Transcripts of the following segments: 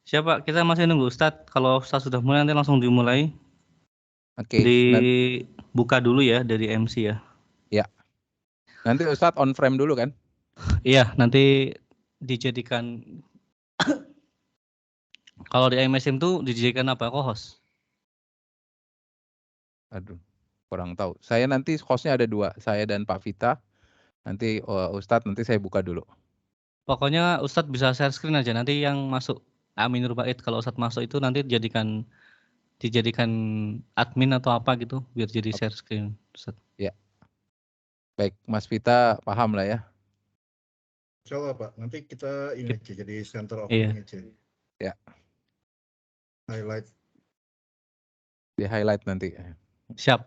Siapa? Kita masih nunggu Ustadz. Kalau Ustadz sudah mulai nanti langsung dimulai. Oke. Dibuka dulu ya dari MC ya. Ya. Nanti Ustadz on frame dulu kan? Iya, nanti dijadikan kalau di MSM tuh dijadikan apa? Co-host. Aduh, kurang tahu. Saya nanti hostnya ada 2, saya dan Pak Vita. Nanti Ustadz nanti saya buka dulu. Pokoknya Ustadz bisa share screen aja. Nanti yang masuk Aminur Bait kalau Ustadz masuk itu nanti dijadikan admin atau apa gitu biar jadi share screen Ustadz. Ya. Baik, Mas Vita paham lah ya. Insyaallah Pak. Nanti kita ini aja jadi center of Iya. image. Ya. Highlight. Di highlight nanti. Siap.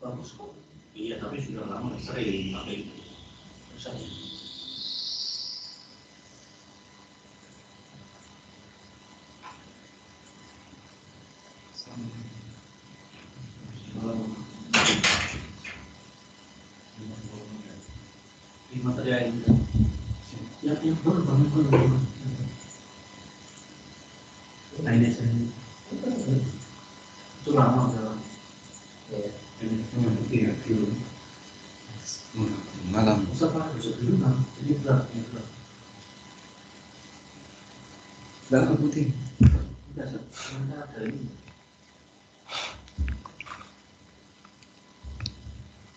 Bagus kok. Iya, tapi sudah lama sering pakai itu. Materi yang baru. Nah ini saya itu lama udah. Malam. Siapa bisa dulu kan? Ini berat. Darah putih. Tidak ada ini.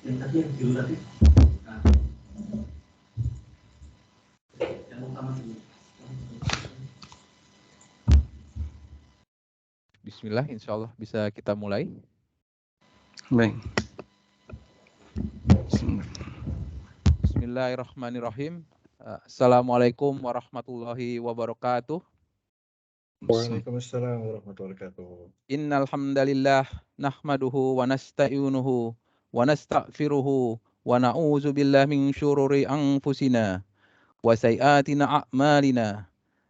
Yang tadi yang biru tadi. Nah. Yang utama dulu. Bismillah, insya Allah bisa kita mulai. Baik. Bismillahirrahmanirrahim. Assalamualaikum warahmatullahi wabarakatuh. Waalaikumsalam warahmatullahi wabarakatuh. Innal hamdalillah nahmaduhu wa nasta'inuhu wa nastaghfiruhu wa na'udzu billahi min syururi anfusina wa sayyiatina a'malina.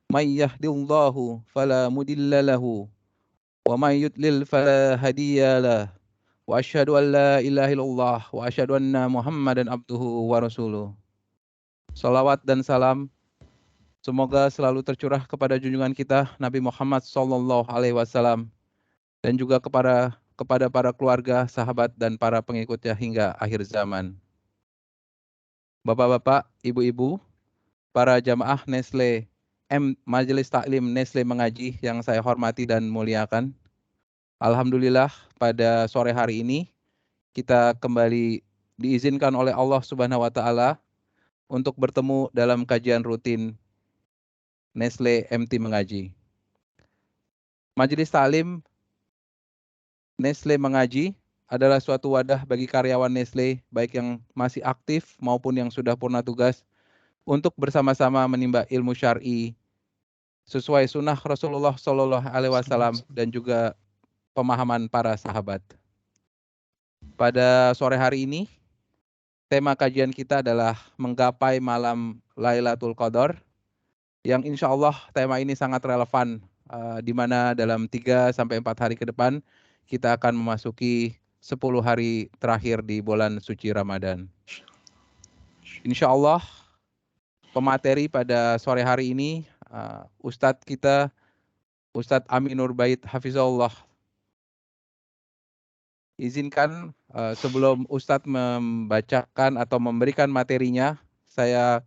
May yahdihillahu fala mudilla lahu wa may yudlil fala hadiyalah. Wa asyhadu an la ilaha illallah wa asyhadu anna Muhammadan abduhu wa rasuluh. Salawat dan salam semoga selalu tercurah kepada junjungan kita Nabi Muhammad sallallahu alaihi wasallam dan juga kepada para keluarga, sahabat dan para pengikutnya hingga akhir zaman. Bapak-bapak, ibu-ibu, para jamaah Nestle Majelis Taklim Nestle Mengaji yang saya hormati dan muliakan. Alhamdulillah pada sore hari ini kita kembali diizinkan oleh Allah Subhanahu wa taala untuk bertemu dalam kajian rutin Nestle MT Mengaji. Majelis Taklim Nestle Mengaji adalah suatu wadah bagi karyawan Nestle, baik yang masih aktif maupun yang sudah purna tugas, untuk bersama-sama menimba ilmu syar'i sesuai sunnah Rasulullah Shallallahu Alaihi Wasallam dan juga pemahaman para sahabat. Pada sore hari ini, tema kajian kita adalah menggapai malam Lailatul Qadar, yang insya Allah tema ini sangat relevan, di mana dalam 3-4 hari ke depan kita akan memasuki 10 hari terakhir di bulan suci Ramadan. Insya Allah pemateri pada sore hari ini Ustadz kita, Ustadz Aminur Bait Hafizahullah. Izinkan sebelum Ustadz membacakan atau memberikan materinya, saya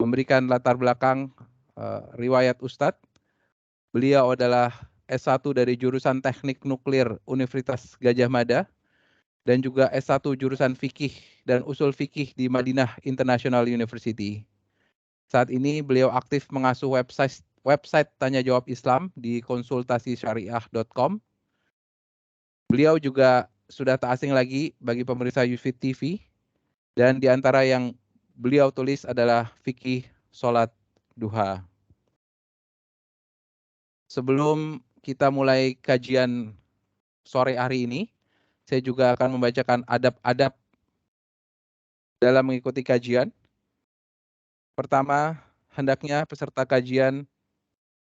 memberikan latar belakang riwayat Ustadz. Beliau adalah S1 dari jurusan Teknik Nuklir Universitas Gadjah Mada dan juga S1 jurusan Fikih dan Usul Fikih di Madinah International University. Saat ini beliau aktif mengasuh website Tanya Jawab Islam di konsultasisyariah.com. Beliau juga sudah tak asing lagi bagi pemirsa Yufid TV, dan di antara yang beliau tulis adalah Fikih Sholat Duha. Sebelum kita mulai kajian sore hari ini, saya juga akan membacakan adab-adab dalam mengikuti kajian. Pertama, hendaknya peserta kajian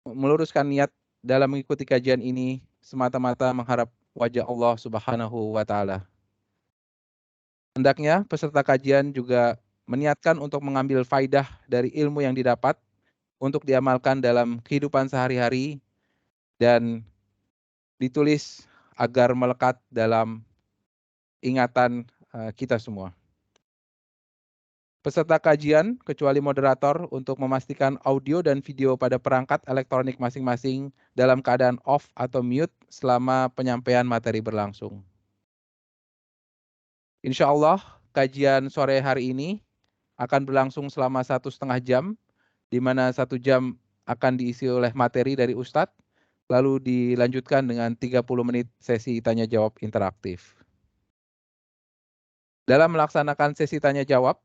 meluruskan niat dalam mengikuti kajian ini semata-mata mengharap wajah Allah Subhanahu wa Ta'ala. Hendaknya peserta kajian juga meniatkan untuk mengambil faidah dari ilmu yang didapat untuk diamalkan dalam kehidupan sehari-hari dan ditulis agar melekat dalam ingatan kita semua. Peserta kajian, kecuali moderator, untuk memastikan audio dan video pada perangkat elektronik masing-masing dalam keadaan off atau mute selama penyampaian materi berlangsung. Insya Allah, kajian sore hari ini akan berlangsung selama 1,5 jam, di mana 1 jam akan diisi oleh materi dari Ustadz, lalu dilanjutkan dengan 30 menit sesi tanya-jawab interaktif. Dalam melaksanakan sesi tanya-jawab,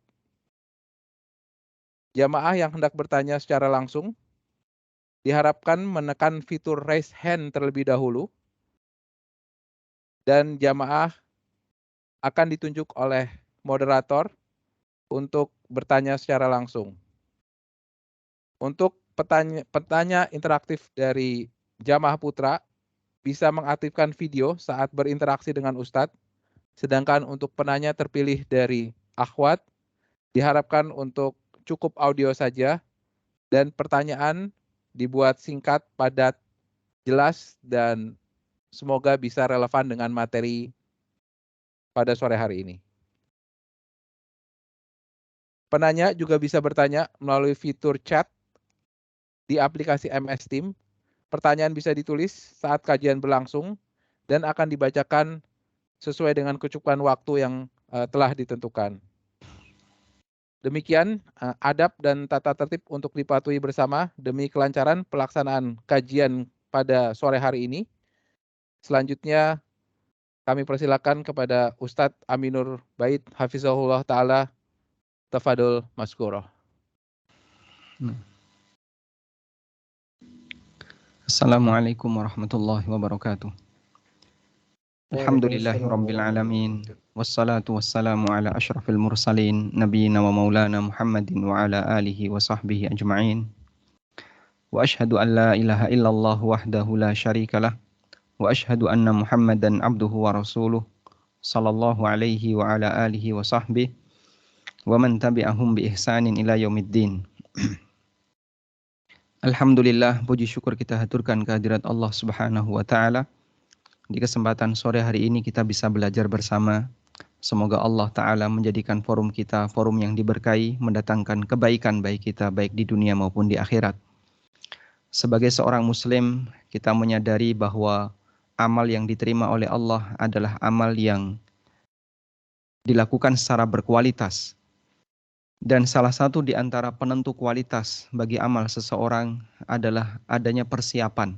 jamaah yang hendak bertanya secara langsung diharapkan menekan fitur raise hand terlebih dahulu, dan jamaah akan ditunjuk oleh moderator untuk bertanya secara langsung. Untuk petanya interaktif dari jamaah putra bisa mengaktifkan video saat berinteraksi dengan Ustadz, sedangkan untuk penanya terpilih dari akhwat diharapkan untuk cukup audio saja dan pertanyaan dibuat singkat, padat, jelas, dan semoga bisa relevan dengan materi pada sore hari ini. Penanya juga bisa bertanya melalui fitur chat di aplikasi MS Team. Pertanyaan bisa ditulis saat kajian berlangsung dan akan dibacakan sesuai dengan kecukupan waktu yang telah ditentukan. Demikian adab dan tata tertib untuk dipatuhi bersama demi kelancaran pelaksanaan kajian pada sore hari ini. Selanjutnya kami persilakan kepada Ustadz Aminur Bait Hafizahullah Ta'ala. Tafadul Maskurah. Assalamualaikum warahmatullahi wabarakatuh. Alhamdulillahirabbil alamin wassalatu wassalamu ala asyrafil mursalin nabiyina wa maulana Muhammadin wa ala alihi wa sahbihi ajma'in. Wa asyhadu an la ilaha illallah wahdahu la syarikalah wa asyhadu anna Muhammadan abduhu wa rasuluh sallallahu alaihi wa ala alihi wa sahbihi wa man tabi'ahum bi ihsanin ila yaumiddin. Alhamdulillah, puji syukur kita haturkan kehadirat Allah Subhanahu wa Ta'ala. Di kesempatan sore hari ini kita bisa belajar bersama. Semoga Allah Ta'ala menjadikan forum kita forum yang diberkahi, mendatangkan kebaikan baik kita, baik di dunia maupun di akhirat. Sebagai seorang muslim, kita menyadari bahwa amal yang diterima oleh Allah adalah amal yang dilakukan secara berkualitas. Dan salah satu di antara penentu kualitas bagi amal seseorang adalah adanya persiapan.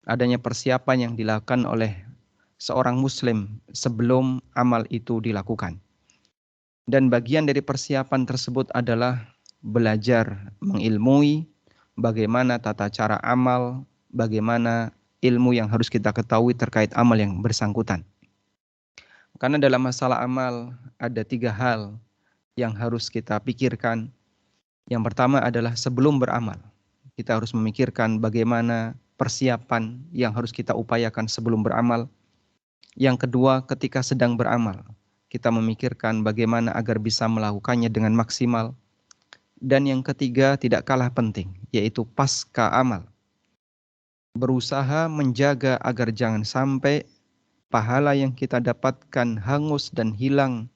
Adanya persiapan yang dilakukan oleh seorang muslim sebelum amal itu dilakukan. Dan bagian dari persiapan tersebut adalah belajar mengilmui bagaimana tata cara amal, bagaimana ilmu yang harus kita ketahui terkait amal yang bersangkutan. Karena dalam masalah amal ada 3 hal yang harus kita pikirkan. Yang pertama adalah sebelum beramal. Kita harus memikirkan bagaimana persiapan yang harus kita upayakan sebelum beramal. Yang kedua, ketika sedang beramal, kita memikirkan bagaimana agar bisa melakukannya dengan maksimal. Dan yang ketiga, tidak kalah penting, yaitu pasca amal. Berusaha menjaga agar jangan sampai pahala yang kita dapatkan hangus dan hilang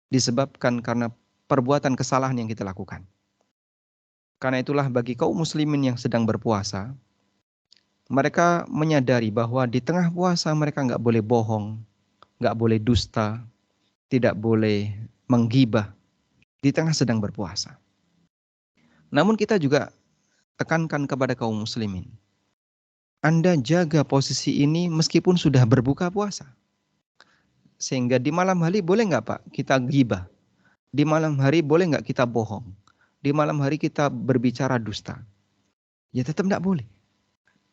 disebabkan karena perbuatan kesalahan yang kita lakukan. Karena itulah bagi kaum muslimin yang sedang berpuasa, mereka menyadari bahwa di tengah puasa mereka nggak boleh bohong, nggak boleh dusta, tidak boleh menggibah di tengah sedang berpuasa. Namun kita juga tekankan kepada kaum muslimin, Anda jaga posisi ini meskipun sudah berbuka puasa. Sehingga di malam hari boleh nggak Pak kita gibah? Di malam hari boleh nggak kita bohong? Di malam hari kita berbicara dusta? Ya tetap nggak boleh.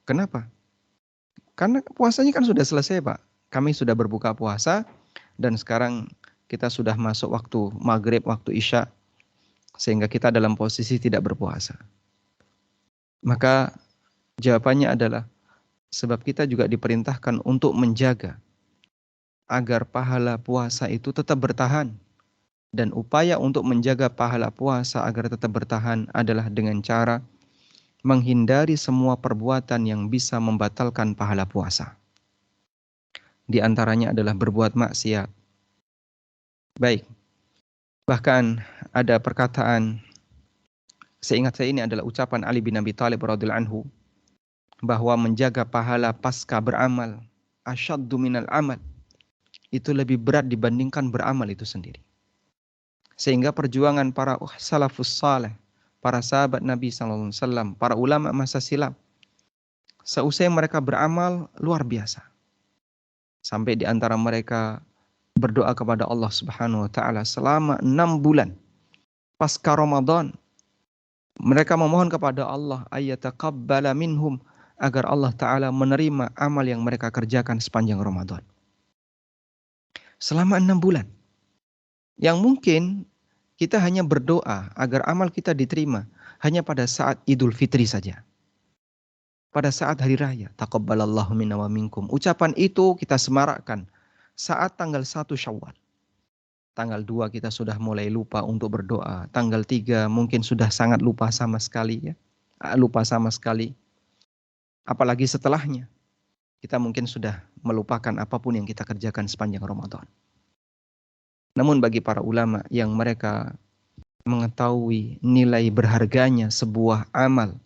Kenapa? Karena puasanya kan sudah selesai Pak. Kami sudah berbuka puasa dan sekarang kita sudah masuk waktu maghrib, waktu isya. Sehingga kita dalam posisi tidak berpuasa. Maka jawabannya adalah sebab kita juga diperintahkan untuk menjaga agar pahala puasa itu tetap bertahan. Dan upaya untuk menjaga pahala puasa agar tetap bertahan adalah dengan cara menghindari semua perbuatan yang bisa membatalkan pahala puasa. Di antaranya adalah berbuat maksiat. Baik, bahkan ada perkataan, seingat saya ini adalah ucapan Ali bin Abi Thalib radhiyallahu anhu, bahwa menjaga pahala pasca beramal asyaddu minal amal, itu lebih berat dibandingkan beramal itu sendiri. Sehingga perjuangan para salafus saleh, para sahabat Nabi SAW, para ulama masa silam, seusai mereka beramal luar biasa. Sampai di antara mereka berdoa kepada Allah Subhanahu wa taala selama 6 bulan pasca Ramadan. Mereka memohon kepada Allah ayyataqabbala minhum, agar Allah taala menerima amal yang mereka kerjakan sepanjang Ramadan. Selama 6 bulan. Yang mungkin kita hanya berdoa agar amal kita diterima hanya pada saat Idul Fitri saja. Pada saat hari raya, taqabbalallahu minna wa minkum. Ucapan itu kita semarakkan saat tanggal 1 Syawal. Tanggal 2 kita sudah mulai lupa untuk berdoa. Tanggal 3 mungkin sudah sangat lupa sama sekali ya. Lupa sama sekali. Apalagi setelahnya. Kita mungkin sudah melupakan apapun yang kita kerjakan sepanjang Ramadan. Namun bagi para ulama yang mereka mengetahui nilai berharganya sebuah amal,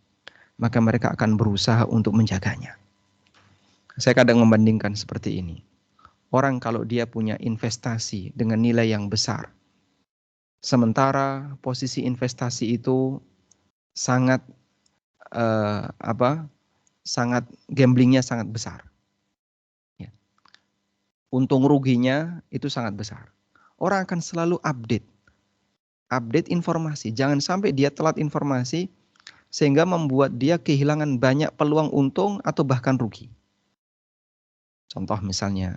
maka mereka akan berusaha untuk menjaganya. Saya kadang membandingkan seperti ini. Orang kalau dia punya investasi dengan nilai yang besar, sementara posisi investasi itu sangat sangat gamblingnya sangat besar. Ya. Untung ruginya itu sangat besar. Orang akan selalu update informasi. Jangan sampai dia telat informasi sehingga membuat dia kehilangan banyak peluang untung atau bahkan rugi. Contoh misalnya,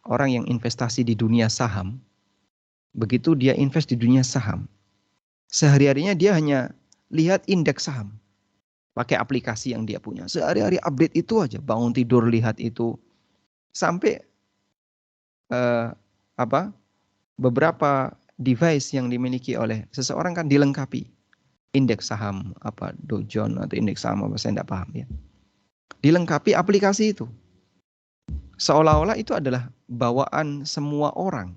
orang yang investasi di dunia saham, begitu dia invest di dunia saham, sehari-harinya dia hanya lihat indeks saham. Pakai aplikasi yang dia punya. Sehari-hari update itu aja, bangun tidur lihat itu. Sampai beberapa device yang dimiliki oleh seseorang kan dilengkapi indeks saham Dow Jones atau indeks saham apa saya tidak paham ya. Dilengkapi aplikasi itu. Seolah-olah itu adalah bawaan semua orang.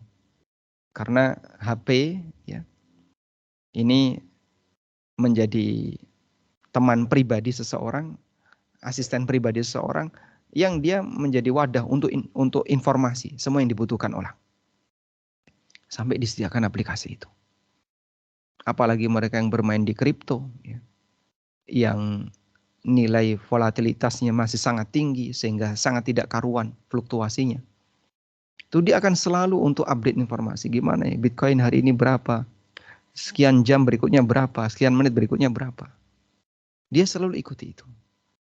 Karena HP ya ini menjadi teman pribadi seseorang, asisten pribadi seseorang yang dia menjadi wadah untuk informasi semua yang dibutuhkan orang. Sampai disediakan aplikasi itu. Apalagi mereka yang bermain di kripto, ya, yang nilai volatilitasnya masih sangat tinggi sehingga sangat tidak karuan fluktuasinya. Itu dia akan selalu untuk update informasi. Gimana ya, Bitcoin hari ini berapa? Sekian jam berikutnya berapa? Sekian menit berikutnya berapa? Dia selalu ikuti itu.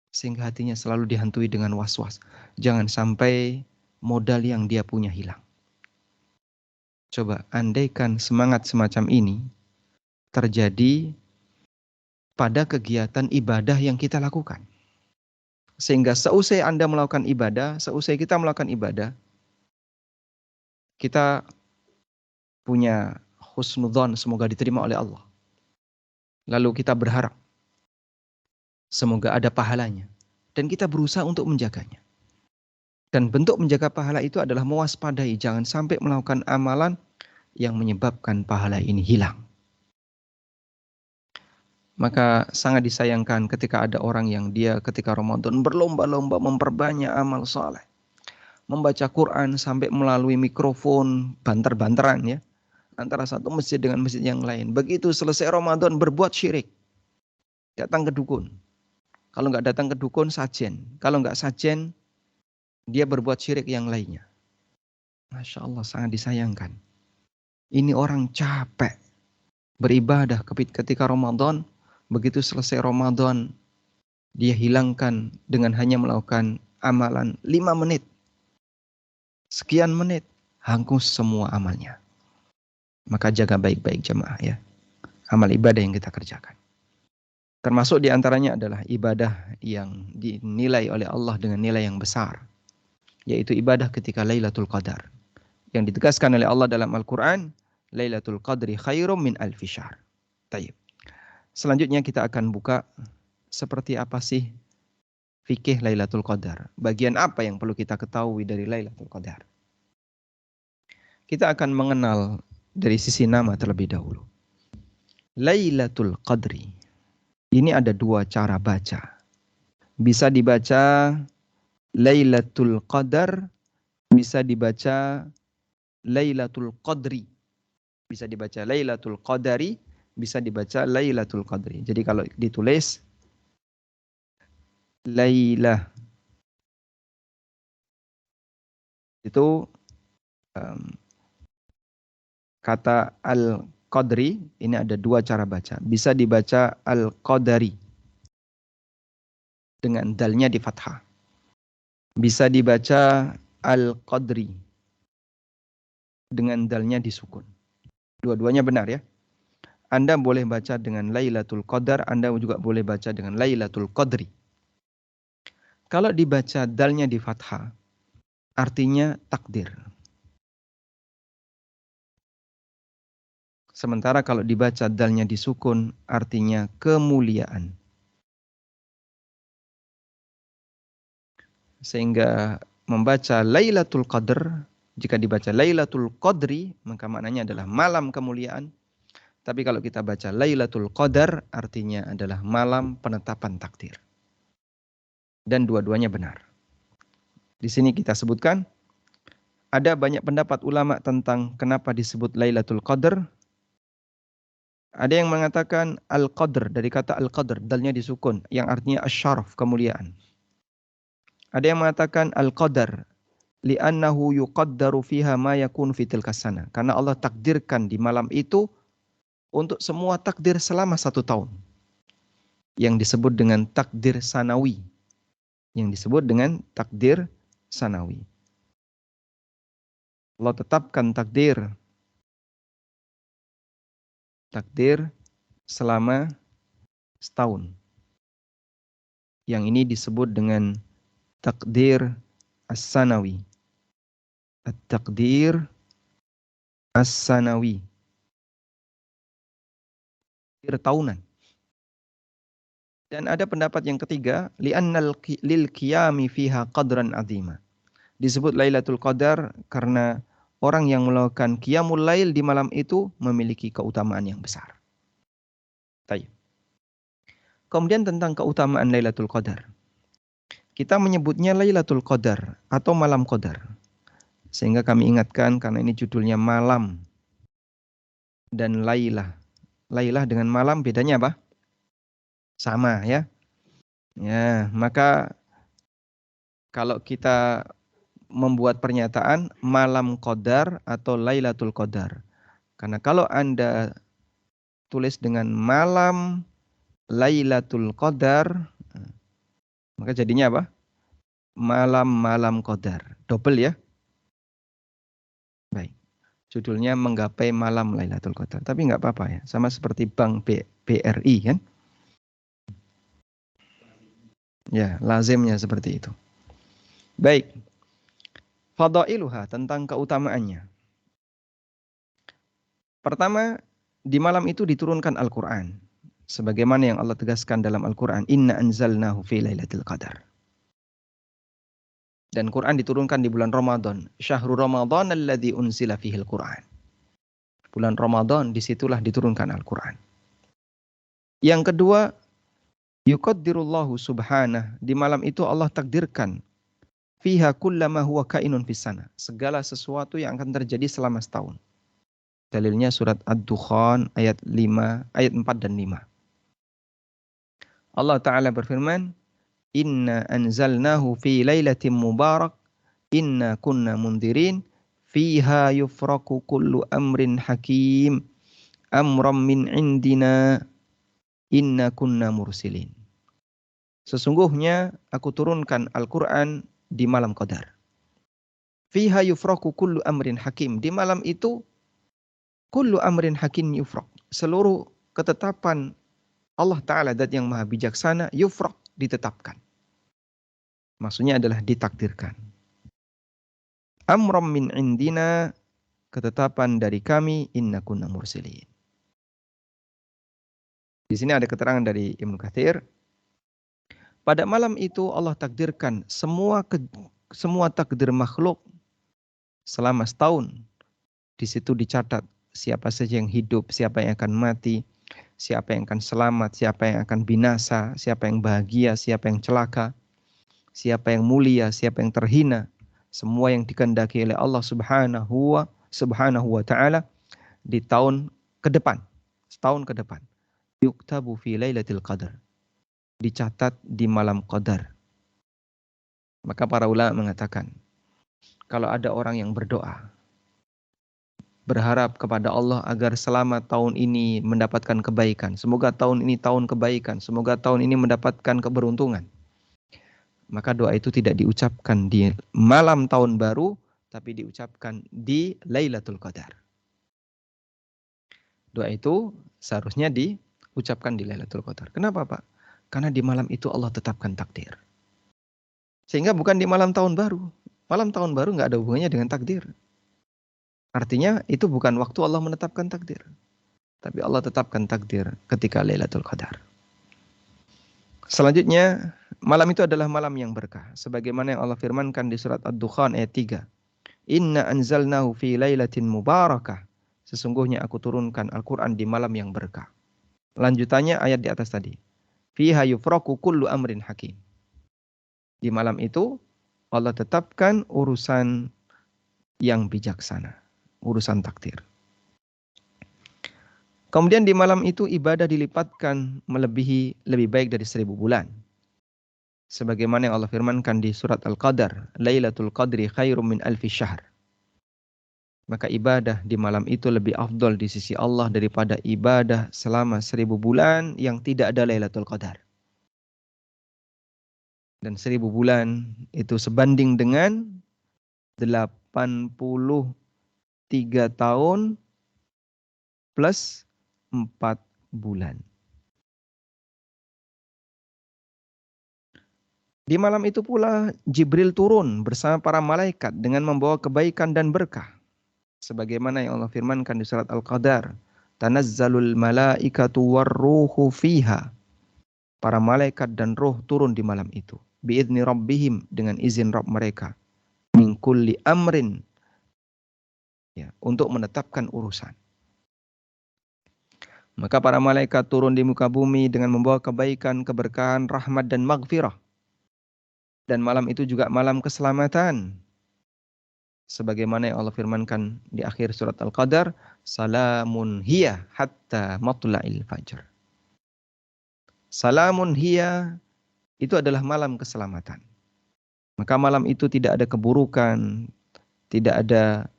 Sehingga hatinya selalu dihantui dengan was-was. Jangan sampai modal yang dia punya hilang. Coba andaikan semangat semacam ini terjadi pada kegiatan ibadah yang kita lakukan. Sehingga seusai Anda melakukan ibadah, seusai kita melakukan ibadah, kita punya husnudzon semoga diterima oleh Allah. Lalu kita berharap semoga ada pahalanya. Dan kita berusaha untuk menjaganya. Dan bentuk menjaga pahala itu adalah mewaspadai. Jangan sampai melakukan amalan yang menyebabkan pahala ini hilang. Maka sangat disayangkan ketika ada orang yang dia ketika Ramadan berlomba-lomba memperbanyak amal saleh. Membaca Quran sampai melalui mikrofon banter-banteran ya. Antara satu masjid dengan masjid yang lain. Begitu selesai Ramadan berbuat syirik. Datang ke dukun. Kalau nggak datang ke dukun, sajen. Kalau nggak sajen, dia berbuat syirik yang lainnya. Masya Allah, sangat disayangkan. Ini orang capek beribadah ketika Ramadan. Begitu selesai Ramadan, dia hilangkan dengan hanya melakukan amalan 5 menit. Sekian menit, hangus semua amalnya. Maka jaga baik-baik jemaah ya. Amal ibadah yang kita kerjakan. Termasuk diantaranya adalah ibadah yang dinilai oleh Allah dengan nilai yang besar. Yaitu ibadah ketika Lailatul Qadar. Yang ditegaskan oleh Allah dalam Al-Quran, Lailatul Qadri khairum min alfi syahr. Tayyib. Selanjutnya kita akan buka seperti apa sih fikih Lailatul Qadar. Bagian apa yang perlu kita ketahui dari Lailatul Qadar. Kita akan mengenal dari sisi nama terlebih dahulu. Lailatul Qadri. Ini ada 2 cara baca. Bisa dibaca Lailatul Qadar, bisa dibaca Lailatul Qadri. Bisa dibaca Lailatul Qadari, bisa dibaca Lailatul Qadri. Jadi kalau ditulis Lailah itu kata Al-Qadri ini ada 2 cara baca. Bisa dibaca Al-Qadari dengan dalnya di fathah. Bisa dibaca Al-Qadri dengan dalnya disukun. Dua-duanya benar ya. Anda boleh baca dengan Lailatul Qadar, Anda juga boleh baca dengan Lailatul Qadri. Kalau dibaca dalnya di fathah, artinya takdir. Sementara kalau dibaca dalnya disukun, artinya kemuliaan. Sehingga membaca Lailatul Qadar, jika dibaca Lailatul Qadri, maka maknanya adalah malam kemuliaan. Tapi kalau kita baca Lailatul Qadar, artinya adalah malam penetapan takdir. Dan dua-duanya benar. Di sini kita sebutkan, ada banyak pendapat ulama tentang kenapa disebut Lailatul Qadar. Ada yang mengatakan Al-Qadr, dari kata Al-Qadr, dalnya disukun, yang artinya asyaraf, kemuliaan. Ada yang mengatakan Al-Qadar, li'annahu yuqaddaru fiha ma yakun fi tilkas sana. Karena Allah takdirkan di malam itu untuk semua takdir selama 1 tahun. Yang disebut dengan takdir sanawi. Yang disebut dengan takdir sanawi. Allah tetapkan takdir selama setahun. Yang ini disebut dengan takdir as-sanawi. At-takdir as-sanawi. Takdir tahunan. Dan ada pendapat yang ketiga, li'annal lil qiyami fiha qadran azima. Disebut Lailatul Qadar karena orang yang melakukan qiyamul lail di malam itu memiliki keutamaan yang besar. Baik. Kemudian tentang keutamaan Lailatul Qadar. Kita menyebutnya Lailatul Qadar atau malam Qadar. Sehingga kami ingatkan karena ini judulnya malam dan Lailah. Lailah dengan malam bedanya apa? Sama ya. Ya, maka kalau kita membuat pernyataan malam qadar atau Lailatul Qadar. Karena kalau Anda tulis dengan malam Lailatul Qadar, maka jadinya apa? Malam-malam Qadar. Double ya. Baik. Judulnya menggapai malam Lailatul Qadar. Tapi nggak apa-apa ya. Sama seperti Bank BRI kan. Ya, lazimnya seperti itu. Baik. Fadailuha, tentang keutamaannya. Pertama, di malam itu diturunkan Al-Quran. Sebagaimana yang Allah tegaskan dalam Al-Quran. Inna anzalnahu fi lailatul qadar. Dan Quran diturunkan di bulan Ramadan. Syahrul Ramadan alladzi unzila fihil Quran. Bulan Ramadan, disitulah diturunkan Al-Quran. Yang kedua, yuqaddirullahu subhanah. Di malam itu Allah takdirkan. Fiha kullama huwa kainun fissana. Segala sesuatu yang akan terjadi selama setahun. Dalilnya surat Ad-Dukhan ayat 4 dan 5. Allah Ta'ala berfirman, Inna anzalnahu fi lailatin mubarak, inna kunna mundirin, fiha yufraku kullu amrin hakim, amram min indina, inna kunna mursilin. Sesungguhnya aku turunkan Al-Quran di malam qadar. Fiha yufraku kullu amrin hakim. Di malam itu, kullu amrin hakim yufrak. Seluruh ketetapan Allah Ta'ala dat yang maha bijaksana, yufrak, ditetapkan. Maksudnya adalah ditakdirkan. Amram min indina, ketetapan dari kami, inna kunna mursilin. Di sini ada keterangan dari Ibnu Katsir. Pada malam itu Allah takdirkan semua takdir makhluk selama setahun. Di situ dicatat siapa saja yang hidup, siapa yang akan mati, siapa yang akan selamat, siapa yang akan binasa, siapa yang bahagia, siapa yang celaka, siapa yang mulia, siapa yang terhina. Semua yang dikehendaki oleh Allah Subhanahu wa Ta'ala di tahun ke depan, setahun ke depan. Yuktabu fi lailatul qadar. Dicatat di malam qadar. Maka para ulama mengatakan, kalau ada orang yang berdoa, berharap kepada Allah agar selama tahun ini mendapatkan kebaikan, semoga tahun ini tahun kebaikan, semoga tahun ini mendapatkan keberuntungan, maka doa itu tidak diucapkan di malam tahun baru, tapi diucapkan di Lailatul Qadar. Doa itu seharusnya diucapkan di Lailatul Qadar. Kenapa, Pak? Karena di malam itu Allah tetapkan takdir. Sehingga bukan di malam tahun baru. Malam tahun baru nggak ada hubungannya dengan takdir. Artinya itu bukan waktu Allah menetapkan takdir. Tapi Allah tetapkan takdir ketika Lailatul Qadar. Selanjutnya, malam itu adalah malam yang berkah. Sebagaimana yang Allah firmankan di surat Ad-Dukhan ayat 3. Inna anzalnahu fi lailatin mubarakah. Sesungguhnya aku turunkan Al-Quran di malam yang berkah. Lanjutannya ayat di atas tadi. Fiha yufraku kullu amrin hakim. Di malam itu Allah tetapkan urusan yang bijaksana. Urusan takdir. Kemudian di malam itu ibadah dilipatkan melebihi lebih baik dari 1000 bulan. Sebagaimana yang Allah firmankan di surat Al-Qadar. Lailatul Qadri khairum min alfi syahr. Maka ibadah di malam itu lebih afdol di sisi Allah daripada ibadah selama 1000 bulan yang tidak ada Lailatul Qadar. Dan 1000 bulan itu sebanding dengan 83 tahun plus 4 bulan. Di malam itu pula Jibril turun bersama para malaikat dengan membawa kebaikan dan berkah. Sebagaimana yang Allah firmankan di surat Al-Qadar. Tanazzalul malaikatu warruhu fiha. Para malaikat dan roh turun di malam itu. Bi'idni rabbihim, dengan izin Rabb mereka. Min kulli amrin. Ya, untuk menetapkan urusan. Maka para malaikat turun di muka bumi dengan membawa kebaikan, keberkahan, rahmat dan maghfirah. Dan malam itu juga malam keselamatan. Sebagaimana yang Allah firmankan di akhir surat Al-Qadar, salamun hiya hatta matla'il fajr. Salamun hiya itu adalah malam keselamatan. Maka malam itu tidak ada keburukan, tidak ada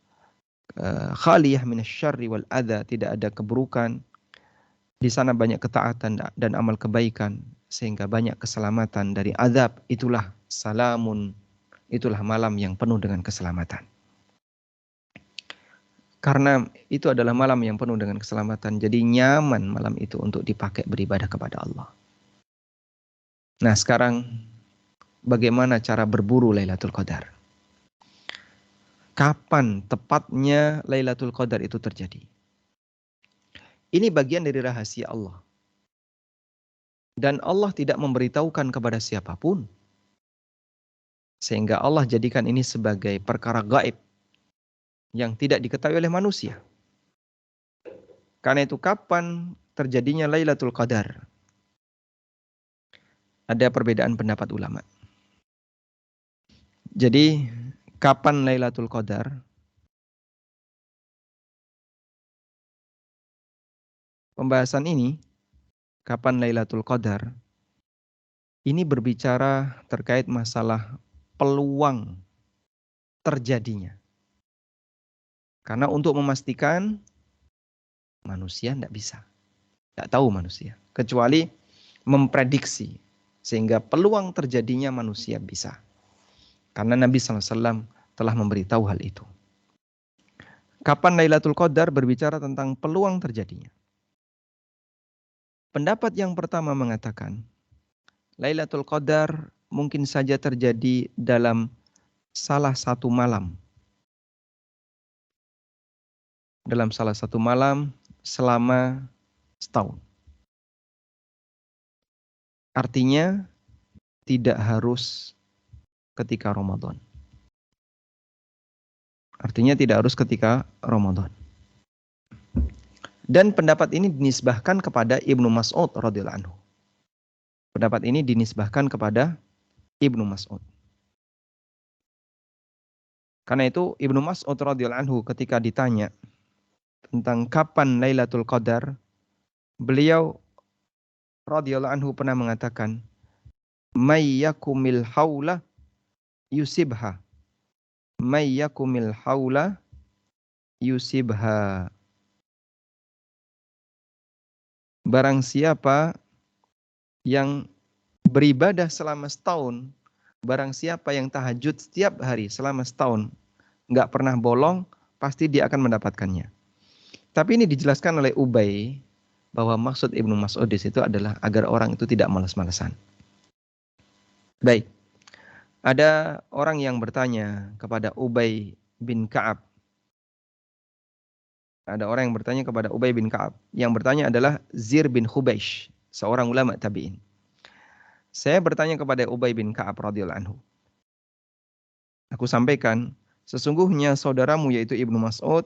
khaliyah minasyarri wal adza, tidak ada keburukan. Di sana banyak ketaatan dan amal kebaikan sehingga banyak keselamatan dari azab. Itulah salamun, itulah malam yang penuh dengan keselamatan. Karena itu adalah malam yang penuh dengan keselamatan, jadi nyaman malam itu untuk dipakai beribadah kepada Allah. Nah, sekarang bagaimana cara berburu Lailatul Qadar? Kapan tepatnya Lailatul Qadar itu terjadi? Ini bagian dari rahasia Allah. Dan Allah tidak memberitahukan kepada siapapun. Sehingga Allah jadikan ini sebagai perkara gaib yang tidak diketahui oleh manusia. Karena itu kapan terjadinya Lailatul Qadar? Ada perbedaan pendapat ulama. Jadi kapan Lailatul Qadar? Pembahasan ini, kapan Lailatul Qadar, ini berbicara terkait masalah peluang terjadinya. Karena untuk memastikan, manusia tidak bisa. Tidak tahu manusia. Kecuali memprediksi. Sehingga peluang terjadinya manusia bisa. Karena Nabi SAW telah memberitahu hal itu. Kapan Lailatul Qadar berbicara tentang peluang terjadinya? Pendapat yang pertama mengatakan, Lailatul Qadar mungkin saja terjadi dalam salah satu malam. Dalam salah satu malam selama setahun. Artinya tidak harus ketika Ramadan. Artinya tidak harus ketika Ramadan. Dan pendapat ini dinisbahkan kepada Ibnu Mas'ud radhiyallahu anhu. Pendapat ini dinisbahkan kepada Ibnu Mas'ud. Karena itu Ibnu Mas'ud radhiyallahu anhu ketika ditanya tentang kapan Lailatul Qadar, beliau radhiyallahu anhu pernah mengatakan, "May yakumil haula yusibha." May yakumil haula yusibha. Barang siapa yang beribadah selama setahun, barang siapa yang tahajud setiap hari selama setahun, nggak pernah bolong, pasti dia akan mendapatkannya. Tapi ini dijelaskan oleh Ubay bahwa maksud Ibnu Mas'ud di situ adalah agar orang itu tidak malas-malasan. Baik, ada orang yang bertanya kepada Ubay bin Ka'ab. Ada orang yang bertanya kepada Ubay bin Ka'ab. Yang bertanya adalah Zir bin Khubaish, seorang ulama tabi'in. Saya bertanya kepada Ubay bin Ka'ab radhiyallahu anhu. Aku sampaikan, sesungguhnya saudaramu yaitu Ibnu Mas'ud,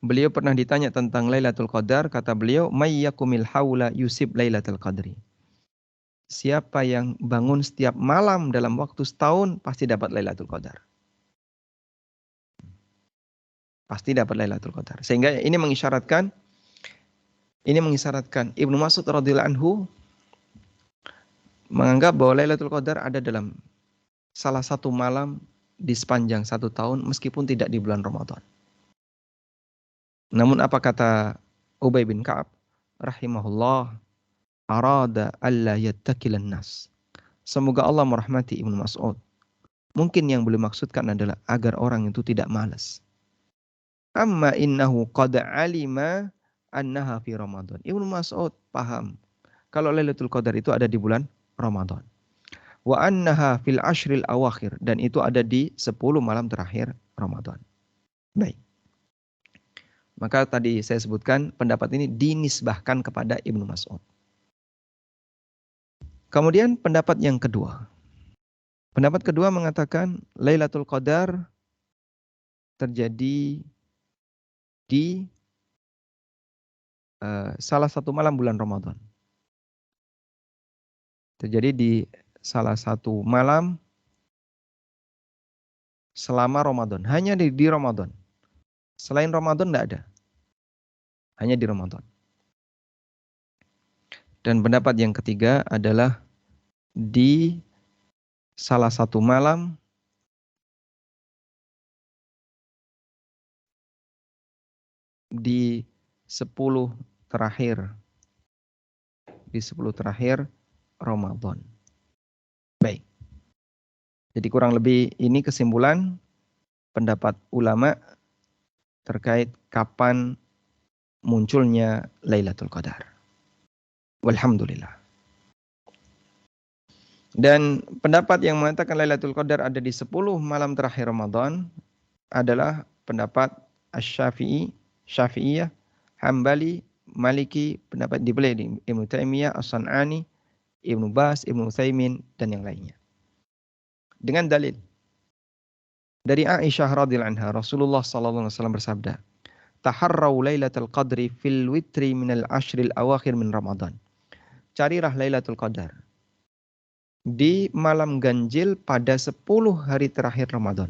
beliau pernah ditanya tentang Lailatul Qadar, kata beliau, "May yakumil haula yusib Lailatul Qadri." Siapa yang bangun setiap malam dalam waktu setahun pasti dapat Lailatul Qadar. Pasti dapat Lailatul Qadar. Sehingga ini mengisyaratkan Ibnu Mas'ud radhiyallahu anhu menganggap bahwa Lailatul Qadar ada dalam salah satu malam di sepanjang satu tahun meskipun tidak di bulan Ramadan. Namun apa kata Ubay bin Ka'ab rahimahullah, arada alla yattakilan nas. Semoga Allah merahmati Ibnu Mas'ud. Mungkin yang beliau maksudkan adalah agar orang itu tidak malas. Amma innahu qad alima annaha fi Ramadan. Ibnu Mas'ud paham kalau Lailatul Qadar itu ada di bulan Ramadan. Wa annaha fil ashril awakhir, dan itu ada di 10 malam terakhir Ramadan. Baik. Maka tadi saya sebutkan pendapat ini dinisbahkan kepada Ibnu Mas'ud. Kemudian pendapat yang kedua. Pendapat kedua mengatakan Lailatul Qadar terjadi di salah satu malam bulan Ramadan. Terjadi di salah satu malam selama Ramadan. Hanya di Ramadan. Selain Ramadan tidak ada. Hanya di Ramadan. Dan pendapat yang ketiga adalah di salah satu malam di 10 terakhir. Di 10 terakhir Ramadan. Baik. Jadi kurang lebih ini kesimpulan pendapat ulama terkait kapan munculnya Lailatul Qadar. Walhamdulillah. Dan pendapat yang mengatakan Lailatul Qadar ada di 10 malam terakhir Ramadan adalah pendapat Asy-Syafi'i, Syafi'iyah, Hambali, Maliki, pendapat dipilih di Ibnu Taimiyah, As-San'ani, Ibnu Bas, Ibnu Utsaimin, dan yang lainnya. Dengan dalil dari Aisyah radhiyallahu anha, Rasulullah sallallahu alaihi wasallam bersabda, "Taharrau Lailatul Qadri fil witri minal ashril awakhir min Ramadan." Carilah Lailatul Qadar di malam ganjil pada 10 hari terakhir Ramadan.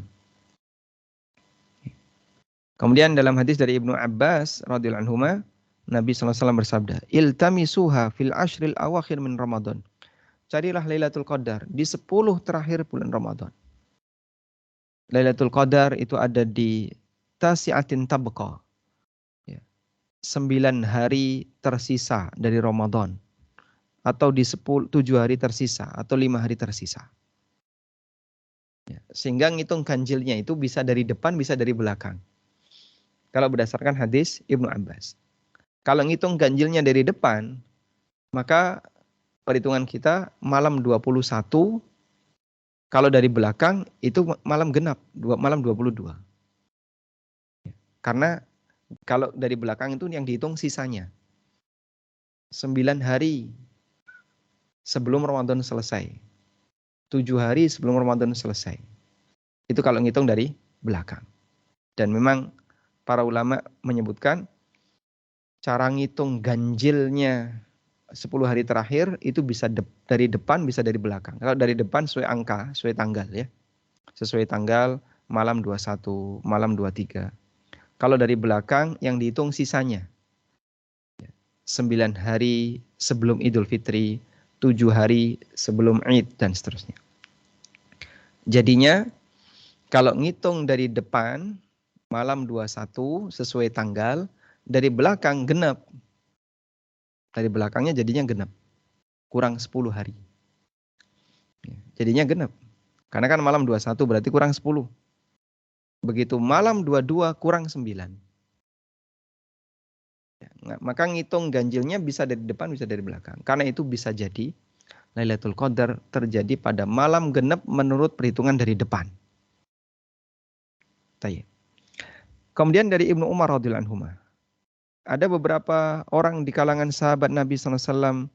Kemudian dalam hadis dari Ibnu Abbas radhiyallahu anhuma, Nabi SAW bersabda, "Iltamisuha fil ashril awakhir min Ramadan." Carilah Lailatul Qadar di 10 terakhir bulan Ramadan. Lailatul Qadar itu ada di Tasi'atin Tabqa. 9 hari tersisa dari Ramadan. Atau di 7 hari tersisa atau 5 hari tersisa. Sehingga ngitung ganjilnya itu bisa dari depan, bisa dari belakang. Kalau berdasarkan hadis Ibnu Abbas. Kalau ngitung ganjilnya dari depan, maka perhitungan kita malam 21, kalau dari belakang itu malam genap, malam 22. Karena kalau dari belakang itu yang dihitung sisanya. 9 hari sebelum Ramadan selesai. 7 hari sebelum Ramadan selesai. Itu kalau ngitung dari belakang. Dan memang para ulama menyebutkan cara ngitung ganjilnya 10 hari terakhir itu bisa dari depan, bisa dari belakang. Kalau dari depan sesuai angka, sesuai tanggal ya. Sesuai tanggal malam 21, malam 23. Kalau dari belakang yang dihitung sisanya. 9 hari sebelum Idul Fitri, 7 hari sebelum Id dan seterusnya. Jadinya kalau ngitung dari depan malam 21 sesuai tanggal, dari belakang genap. Dari belakangnya jadinya genap. Kurang 10 hari. Jadinya genap. Karena kan malam 21 berarti kurang 10. Begitu malam 22 kurang 9. Maka ngitung ganjilnya bisa dari depan, bisa dari belakang. Karena itu bisa jadi Lailatul Qadar terjadi pada malam genap menurut perhitungan dari depan. Tayyib. Kemudian dari Ibnu Umar radhiyallahu anhu, ada beberapa orang di kalangan sahabat Nabi SAW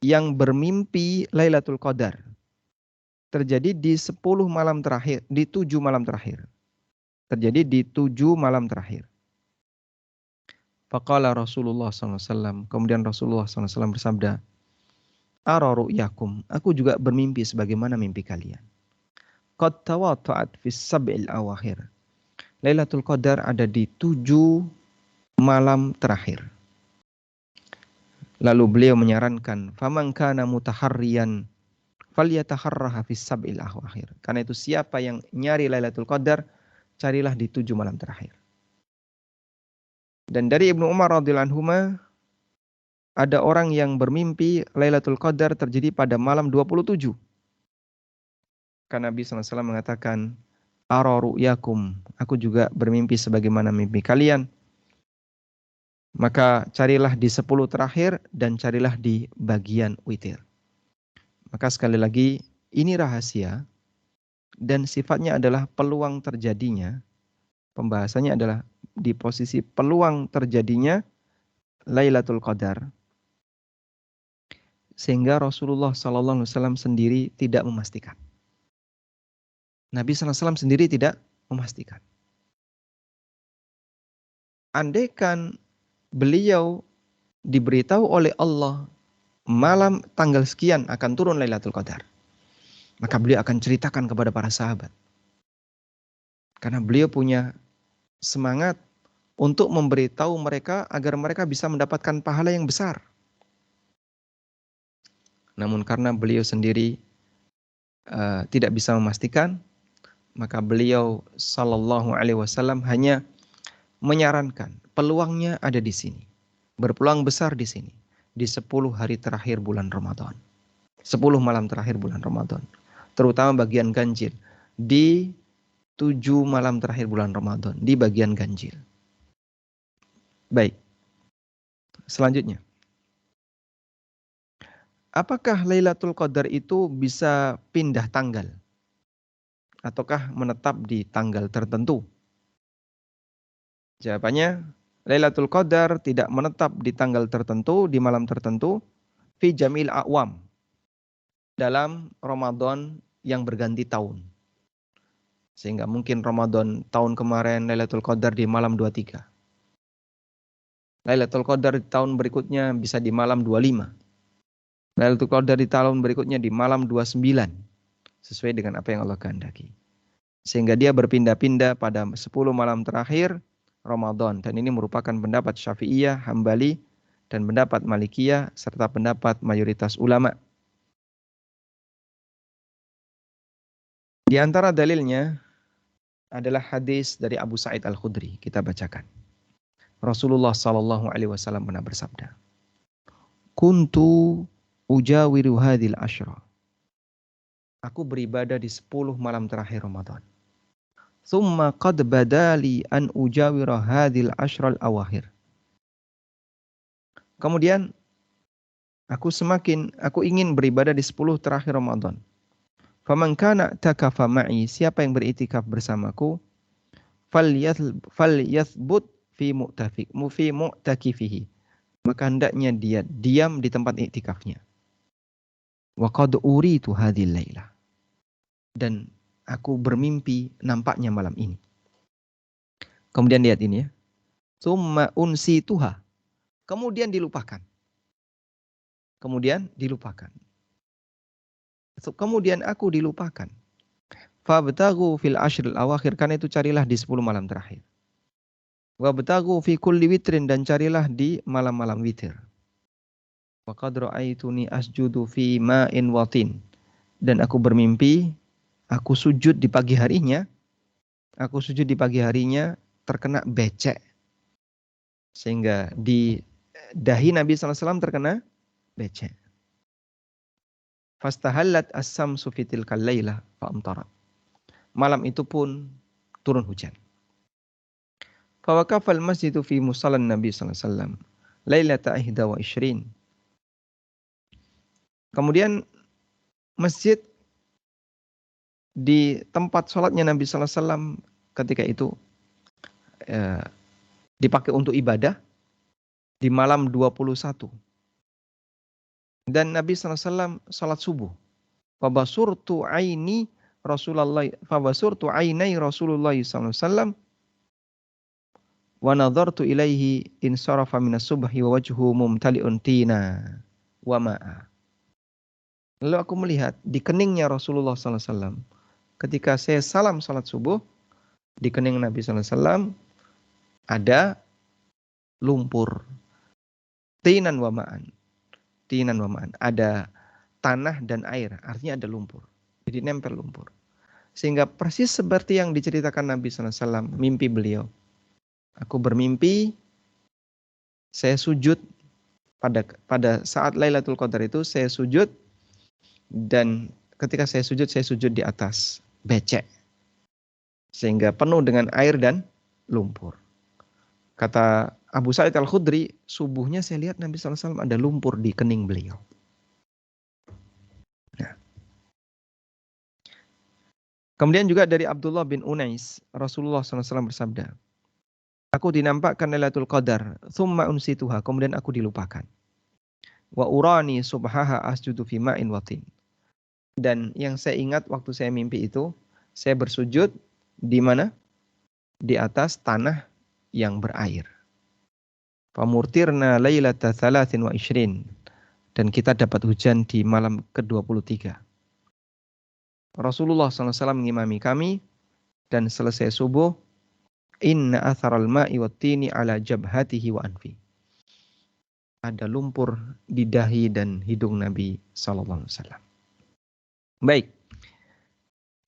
yang bermimpi Lailatul Qadar. Terjadi di 10 malam terakhir, di 7 malam terakhir. Terjadi di 7 malam terakhir. Faqala Rasulullah SAW, kemudian Rasulullah SAW bersabda, "Ara ru'yakum, aku juga bermimpi sebagaimana mimpi kalian. Qad tawata'at fis sab'il awakhir." Lailatul Qadar ada di 7 malam terakhir. Lalu beliau menyarankan, "Faman kana mutaharriyan falyataharraha fis sab'il awakhir." Karena itu siapa yang nyari Lailatul Qadar, carilah di 7 malam terakhir. Dan dari Ibnu Umar radhiyallahu anhu, ada orang yang bermimpi Lailatul Qadar terjadi pada malam 27. Karena Nabi SAW mengatakan, "Ara ru'yakum," aku juga bermimpi sebagaimana mimpi kalian. Maka carilah di 10 terakhir dan carilah di bagian witir. Maka sekali lagi, ini rahasia dan sifatnya adalah peluang terjadinya. Pembahasannya adalah di posisi peluang terjadinya Lailatul Qadar. Sehingga Rasulullah SAW sendiri tidak memastikan. Nabi SAW sendiri tidak memastikan. Andaikan beliau diberitahu oleh Allah malam tanggal sekian akan turun Lailatul Qadar, maka beliau akan ceritakan kepada para sahabat. Karena beliau punya semangat untuk memberitahu mereka agar mereka bisa mendapatkan pahala yang besar. Namun karena beliau sendiri tidak bisa memastikan, maka beliau sallallahu alaihi wasallam hanya menyarankan peluangnya ada di sini. Berpeluang besar di sini. Di 10 hari terakhir bulan Ramadan. 10 malam terakhir bulan Ramadan. Terutama bagian ganjil. Di 7 malam terakhir bulan Ramadan. Di bagian ganjil. Baik. Selanjutnya. Apakah Lailatul Qadar itu bisa pindah tanggal? Ataukah menetap di tanggal tertentu? Jawabannya, Lailatul Qadar tidak menetap di tanggal tertentu, di malam tertentu, fi jamil a'wam, dalam Ramadan yang berganti tahun. Sehingga mungkin Ramadan tahun kemarin Lailatul Qadar di malam 23. Lailatul Qadar di tahun berikutnya bisa di malam 25. Lailatul Qadar di tahun berikutnya di malam 29. Sesuai dengan apa yang Allah kehendaki. Sehingga dia berpindah-pindah pada 10 malam terakhir Ramadan. Dan ini merupakan pendapat Syafi'iyah, Hambali, dan pendapat Malikiyah, serta pendapat mayoritas ulama. Di antara dalilnya adalah hadis dari Abu Sa'id Al-Khudri. Kita bacakan. Rasulullah sallallahu alaihi wasallam pernah bersabda, "Kuntu ujawiru hadhil asyra." Aku beribadah di 10 malam terakhir Ramadan. Tsumma qad badali an ujawira hadhil asyral awakhir. Kemudian aku ingin beribadah di 10 terakhir Ramadan. Faman kana takafa ma'i, siapa yang beritikaf bersamaku, falyathbut fi mu'takifihi. Maka hendaknya dia diam di tempat iktikafnya. Wa qad uritu hadhil lailah. Dan aku bermimpi nampaknya malam ini. Kemudian lihat ini ya. Tsumma unsituha. Kemudian dilupakan. Kemudian aku dilupakan. Fabtaghu fil ashril awakhir, karena itu carilah di 10 malam terakhir. Wabtaghu fi kulli witrin, dan carilah di malam-malam witir. Wa qad ra'aituni asjudu fi ma'in watin. Dan aku bermimpi aku sujud di pagi harinya terkena becek. Sehingga di dahi Nabi SAW terkena becek. Fastahallat as-samsu fi tilkal lailah fa'amtarat. Malam itu pun turun hujan. Fawaqafal masjidu fi musallan Nabi SAW lailata 21. Kemudian masjid di tempat sholatnya Nabi SAW ketika itu dipakai untuk ibadah di malam 21. Dan Nabi SAW sholat subuh. Fabasurtu ainai Rasulullah SAW wa nadhartu ilaihi insarafa minas subhi wa wajhu mumtali'un tina wa ma'a. Lalu aku melihat di keningnya Rasulullah SAW. Ketika saya salam salat subuh, di kening Nabi SAW ada lumpur. Tinan wa ma'an. Ada tanah dan air, artinya ada lumpur. Jadi nempel lumpur. Sehingga persis seperti yang diceritakan Nabi SAW, mimpi beliau. Aku bermimpi, saya sujud pada saat Lailatul Qadar itu, saya sujud, dan ketika saya sujud di atas becek. Sehingga penuh dengan air dan lumpur. Kata Abu Sa'id Al-Khudri, subuhnya saya lihat Nabi SAW ada lumpur di kening beliau. Nah. Kemudian juga dari Abdullah bin Unais, Rasulullah SAW bersabda, aku dinampakkan Lailatul Qadar, thumma unsituha, kemudian aku dilupakan. Wa urani subhaha asjudu fi ma'in watin. Dan yang saya ingat waktu saya mimpi itu, saya bersujud di mana? Di atas tanah yang berair. Famurtirna lailata 23. Dan kita dapat hujan di malam ke-23. Rasulullah SAW mengimami kami, dan selesai subuh, inna atharal ma'i wattini ala jabhatihi wa anfi. Ada lumpur di dahi dan hidung Nabi SAW. Baik,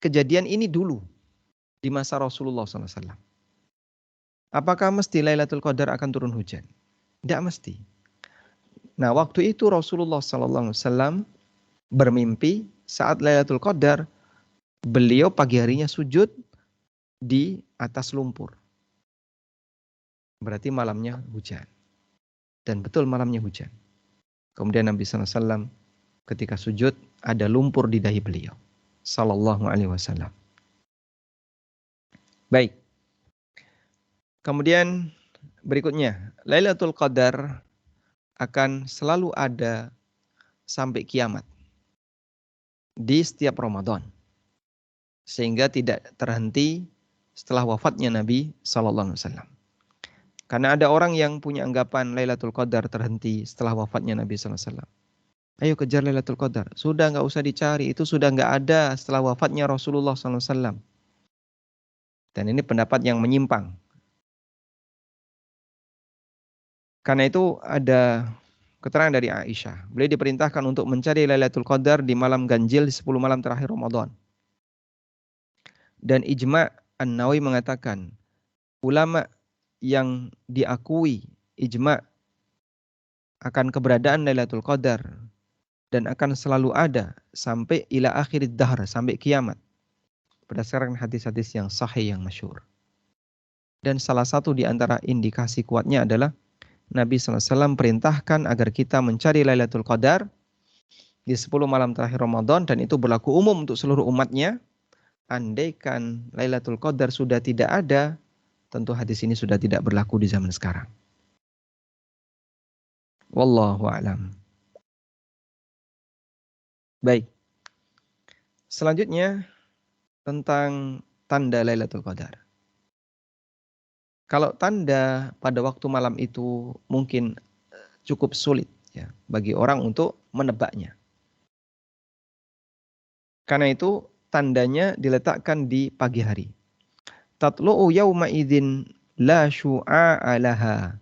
kejadian ini dulu di masa Rasulullah SAW. Apakah mesti Lailatul Qadar akan turun hujan? Tidak mesti. Nah, waktu itu Rasulullah SAW bermimpi saat Lailatul Qadar, beliau pagi harinya sujud di atas lumpur. Berarti malamnya hujan. Dan betul malamnya hujan. Kemudian Nabi SAW ketika sujud ada lumpur di dahi beliau. Sallallahu alaihi wasallam. Baik. Kemudian berikutnya, Lailatul Qadar akan selalu ada sampai kiamat di setiap Ramadan. Sehingga tidak terhenti setelah wafatnya Nabi sallallahu alaihi wasallam. Karena ada orang yang punya anggapan Lailatul Qadar terhenti setelah wafatnya Nabi sallallahu alaihi wasallam. Ayo kejar Lailatul Qadar. Sudah nggak usah dicari, itu sudah nggak ada setelah wafatnya Rasulullah sallallahu alaihi wasallam. Dan ini pendapat yang menyimpang. Karena itu ada keterangan dari Aisyah. Beliau diperintahkan untuk mencari Lailatul Qadar di malam ganjil di 10 malam terakhir Ramadan. Dan ijma' An-Nawawi mengatakan, ulama yang diakui ijma' akan keberadaan Lailatul Qadar dan akan selalu ada sampai ila akhirid dahr, sampai kiamat. Berdasarkan hadis-hadis yang sahih yang masyhur. Dan salah satu di antara indikasi kuatnya adalah Nabi SAW perintahkan agar kita mencari Lailatul Qadar di 10 malam terakhir Ramadan, dan itu berlaku umum untuk seluruh umatnya. Andaikan Lailatul Qadar sudah tidak ada, tentu hadis ini sudah tidak berlaku di zaman sekarang. Wallahu a'lam. Baik. Selanjutnya tentang tanda Lailatul Qadar. Kalau tanda pada waktu malam itu mungkin cukup sulit ya bagi orang untuk menebaknya. Karena itu tandanya diletakkan di pagi hari. Tatlu'u yawma idzin la syu'a laha.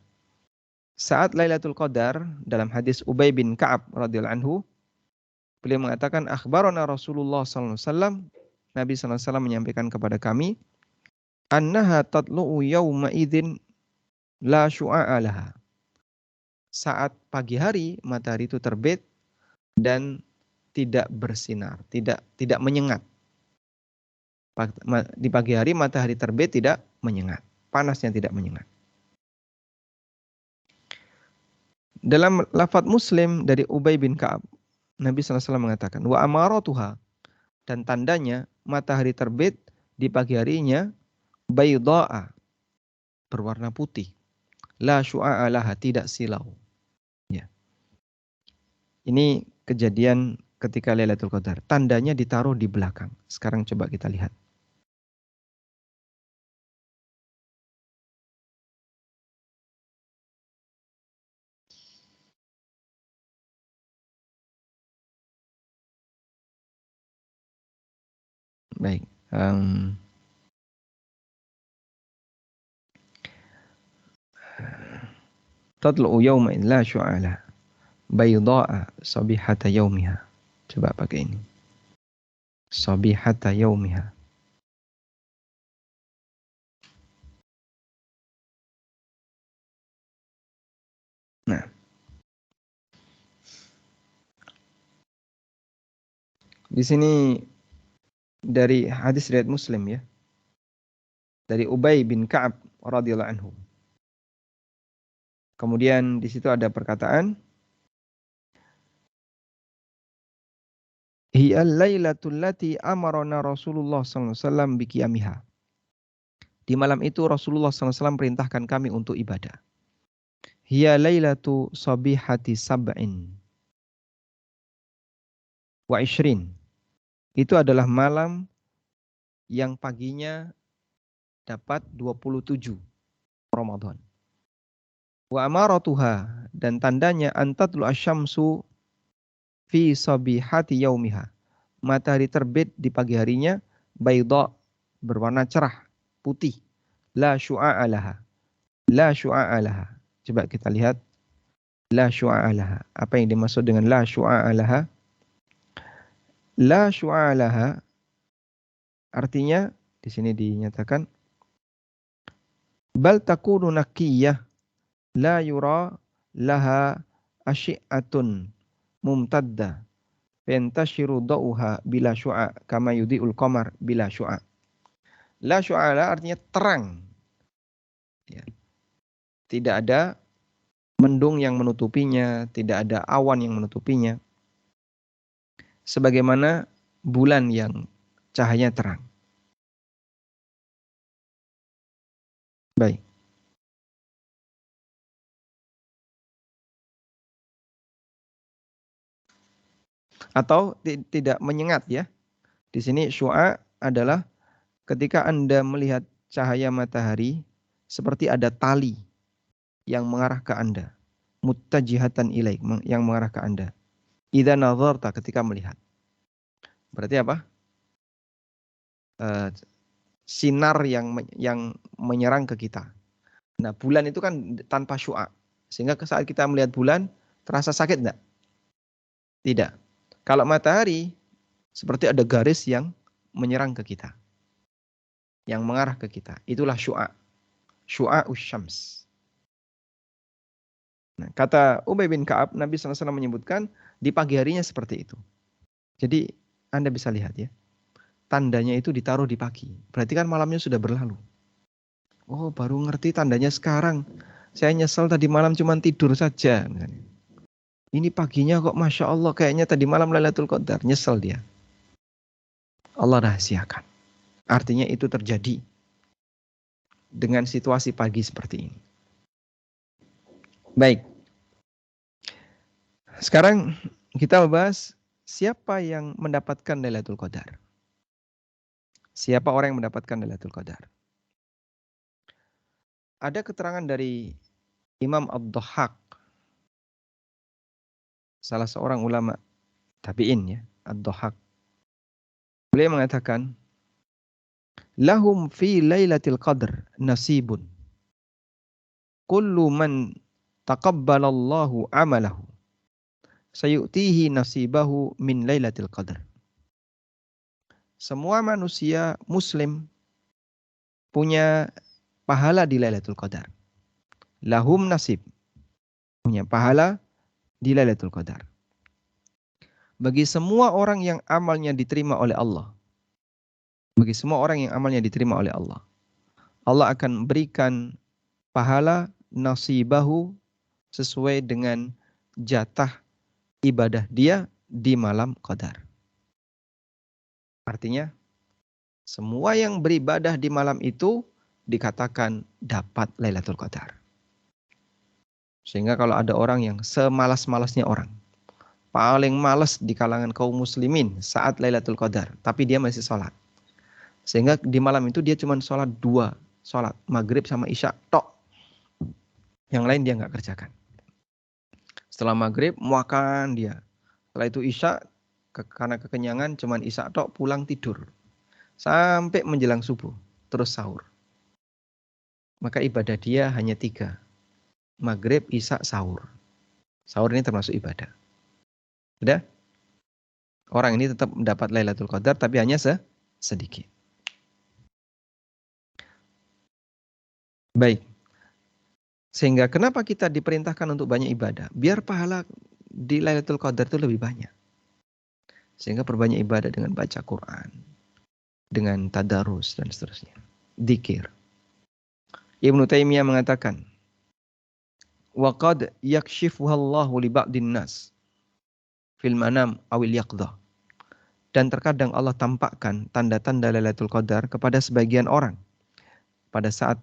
Saat Lailatul Qadar, dalam hadis Ubay bin Ka'ab radhiyallahu anhu, beliau mengatakan akhbarana Rasulullah sallallahu alaihi wasallam, Nabi sallallahu alaihi wasallam menyampaikan kepada kami, annaha tatlu'u yawma idzin la syu'a laha. Saat pagi hari matahari itu terbit dan tidak bersinar, tidak menyengat. Di pagi hari matahari terbit tidak menyengat, panasnya tidak menyengat. Dalam lafaz Muslim dari Ubay bin Ka'ab, Nabi SAW mengatakan, wa amaratuha, dan tandanya matahari terbit di pagi harinya, bayda'a, berwarna putih, la syu'a laha, tidak silau. Ya. Ini kejadian ketika Lailatul Qadar. Tandanya ditaruh di belakang. Sekarang coba kita lihat. Baik. Tatlu'u yawma la syu'a laha, bayda'a sabihata yaumiha. Coba pakai ini. Sabihata yaumiha. Nah. Di sini dari hadis riwayat Muslim ya. Dari Ubay bin Ka'ab radhiyallahu anhu. Kemudian di situ ada perkataan, hiya lailatul lati amarana Rasulullah sallallahu alaihi wasallam biqiyamiha. Di malam itu Rasulullah sallallahu alaihi wasallam perintahkan kami untuk ibadah. Hiya lailatu sabihati sab'in wa ishrin. Itu adalah malam yang paginya dapat 27 Ramadan. Wa amaratuha, dan tandanya antatlu asyamsu fi sabihati yaumiha. Matahari terbit di pagi harinya, bayda, berwarna cerah, putih. La syu'a laha. La syu'a laha. Coba kita lihat. La syu'a laha. Apa yang dimaksud dengan la syu'a laha? La syu'a laha Artinya di sini dinyatakan bal takunu naqiyah la yura laha asyi'atun mumtadda fantashiru da'uha bila syu'a kama yudhi'ul qamar bila syu'a. La syu'ala artinya terang. Ya. Tidak ada mendung yang menutupinya, tidak ada awan yang menutupinya. Sebagaimana bulan yang cahaya terang. Baik. Atau tidak menyengat ya. Di sini syu'a adalah ketika Anda melihat cahaya matahari seperti ada tali yang mengarah ke Anda. Muttajihatan ilaik, yang mengarah ke Anda. Idza nazarta, ketika melihat. Berarti apa? Sinar yang menyerang ke kita. Nah, bulan itu kan tanpa syu'a. Sehingga saat kita melihat bulan, terasa sakit enggak? Tidak. Kalau matahari, seperti ada garis yang menyerang ke kita. Yang mengarah ke kita. Itulah syu'a. Syu'a usyams. Nah, kata Ubay bin Ka'ab, Nabi SAW menyebutkan di pagi harinya seperti itu. Jadi Anda bisa lihat ya. Tandanya itu ditaruh di pagi. Berarti kan malamnya sudah berlalu. Oh, baru ngerti tandanya sekarang. Saya nyesel tadi malam cuma tidur saja. Ini paginya kok Masya Allah kayaknya tadi malam Lailatul Qadar. Nyesel dia. Allah rahasiakan. Artinya itu terjadi dengan situasi pagi seperti ini. Baik. Sekarang kita membahas siapa yang mendapatkan Lailatul Qadar. Siapa orang yang mendapatkan Lailatul Qadar? Ada keterangan dari Imam Ad-Dhahhak, salah seorang ulama tabi'in ya, Ad-Dhahhak. Beliau mengatakan, lahum fi lailatul qadr nasibun. Kullu man taqabbalallahu amalahu sayu'tihi nasibahu min lailatul qadr. Semua manusia muslim punya pahala di Lailatul Qadar. Lahum nasib. Punya pahala di Lailatul Qadar. Bagi semua orang yang amalnya diterima oleh Allah. Bagi semua orang yang amalnya diterima oleh Allah. Allah akan berikan pahala nasibahu sesuai dengan jatah ibadah dia di malam Qadar. Artinya, semua yang beribadah di malam itu dikatakan dapat Lailatul Qadar. Sehingga kalau ada orang yang semalas-malasnya orang, paling malas di kalangan kaum muslimin saat Lailatul Qadar, tapi dia masih sholat. Sehingga di malam itu dia cuma sholat 2 sholat, maghrib sama isya tok. Yang lain dia nggak kerjakan. Setelah maghrib makan dia. Setelah itu isya, karena kekenyangan cuma isya tok, pulang tidur. Sampai menjelang subuh, terus sahur. Maka ibadah dia hanya 3. Maghrib, isya, sahur. Sahur ini termasuk ibadah. Udah? Orang ini tetap mendapat Lailatul Qadar, tapi hanya sedikit. Baik. Sehingga kenapa kita diperintahkan untuk banyak ibadah? Biar pahala di Lailatul Qadar itu lebih banyak. Sehingga perbanyak ibadah dengan baca Quran, dengan tadarus dan seterusnya. Dzikir. Ibnu Taimiyah mengatakan, wa qad yakshifuha Allahu li ba'din nas fil manam awil yaqdha. Dan terkadang Allah tampakkan tanda-tanda Lailatul Qadar kepada sebagian orang pada saat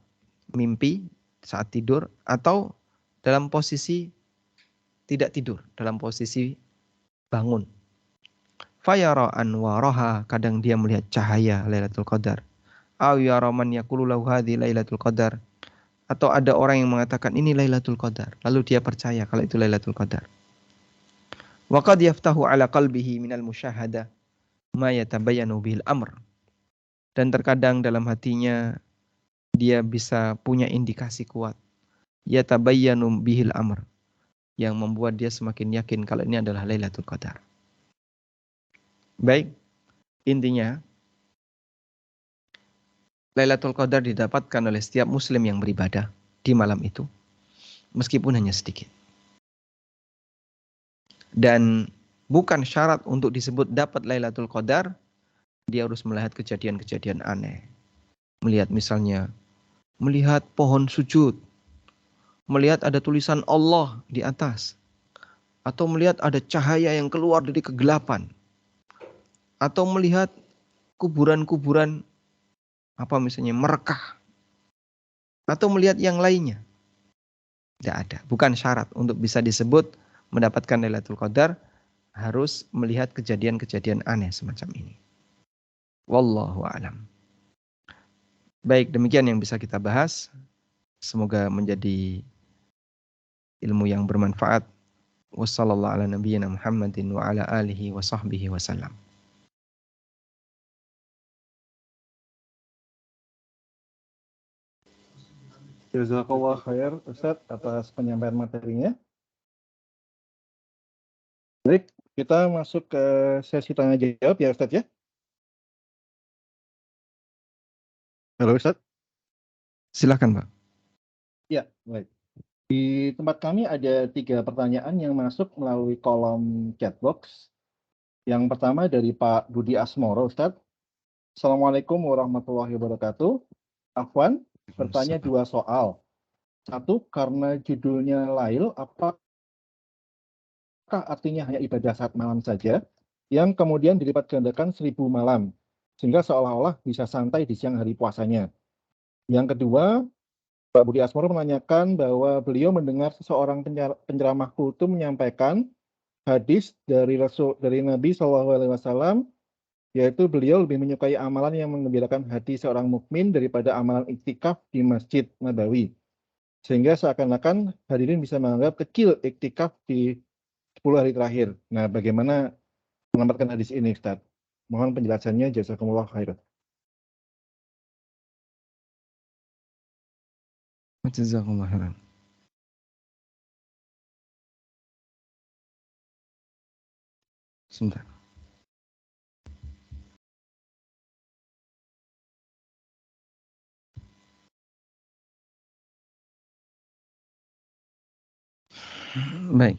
mimpi, saat tidur, atau dalam posisi tidak tidur, dalam posisi bangun. Fayara anwaraha, kadang dia melihat cahaya Lailatul Qadar. Aw yara man yaqulu lahu hadhi Lailatul Qadar, atau ada orang yang mengatakan ini Lailatul Qadar, lalu dia percaya kalau itu Lailatul Qadar. Wa qad yaftahu ala qalbihi minal musyahada ma yatabayyanu bihil amr. Dan terkadang dalam hatinya dia bisa punya indikasi kuat yatabayyanu bihil amr, yang membuat dia semakin yakin kalau ini adalah Lailatul Qadar. Baik, intinya Lailatul Qadar didapatkan oleh setiap muslim yang beribadah di malam itu, meskipun hanya sedikit. Dan bukan syarat untuk disebut dapat Lailatul Qadar, dia harus melihat kejadian-kejadian aneh. Melihat misalnya, melihat pohon sujud, melihat ada tulisan Allah di atas, atau melihat ada cahaya yang keluar dari kegelapan, atau melihat kuburan-kuburan misalnya merekah, atau melihat yang lainnya. Tidak ada, bukan syarat untuk bisa disebut mendapatkan Lailatul Qadar harus melihat kejadian-kejadian aneh semacam ini. Wallahu a'lam. Baik, demikian yang bisa kita bahas. Semoga menjadi ilmu yang bermanfaat. Wassallallahu ala nabiyyina Muhammadin wa ala alihi wa sahbihi wasallam. Jazakallah khair Ustadz atas penyampaian materinya. Baik, kita masuk ke sesi tanya jawab ya Ustadz ya. Halo Ustadz. Silakan, Pak. Ya, baik. Di tempat kami ada 3 pertanyaan yang masuk melalui kolom chatbox. Yang pertama dari Pak Budi Asmoro, Ustadz. Assalamualaikum warahmatullahi wabarakatuh. Afwan, bertanya 2 soal. 1, karena judulnya Lail, apakah artinya hanya ibadah saat malam saja, yang kemudian dilipat gandakan 1000 malam, sehingga seolah-olah bisa santai di siang hari puasanya. Yang kedua, Pak Budi Asmoro menanyakan bahwa beliau mendengar seseorang penceramah kultum menyampaikan hadis dari Nabi SAW, yaitu beliau lebih menyukai amalan yang menggembirakan hati seorang mukmin daripada amalan iktikaf di Masjid Nabawi. Sehingga seakan-akan hadirin bisa menganggap kecil iktikaf di 10 hari terakhir. Nah, bagaimana mengamalkan hadis ini, Ustaz? Mohon penjelasannya, jazakumullah khairan. Jazakumullah khairan. Sebentar. Baik.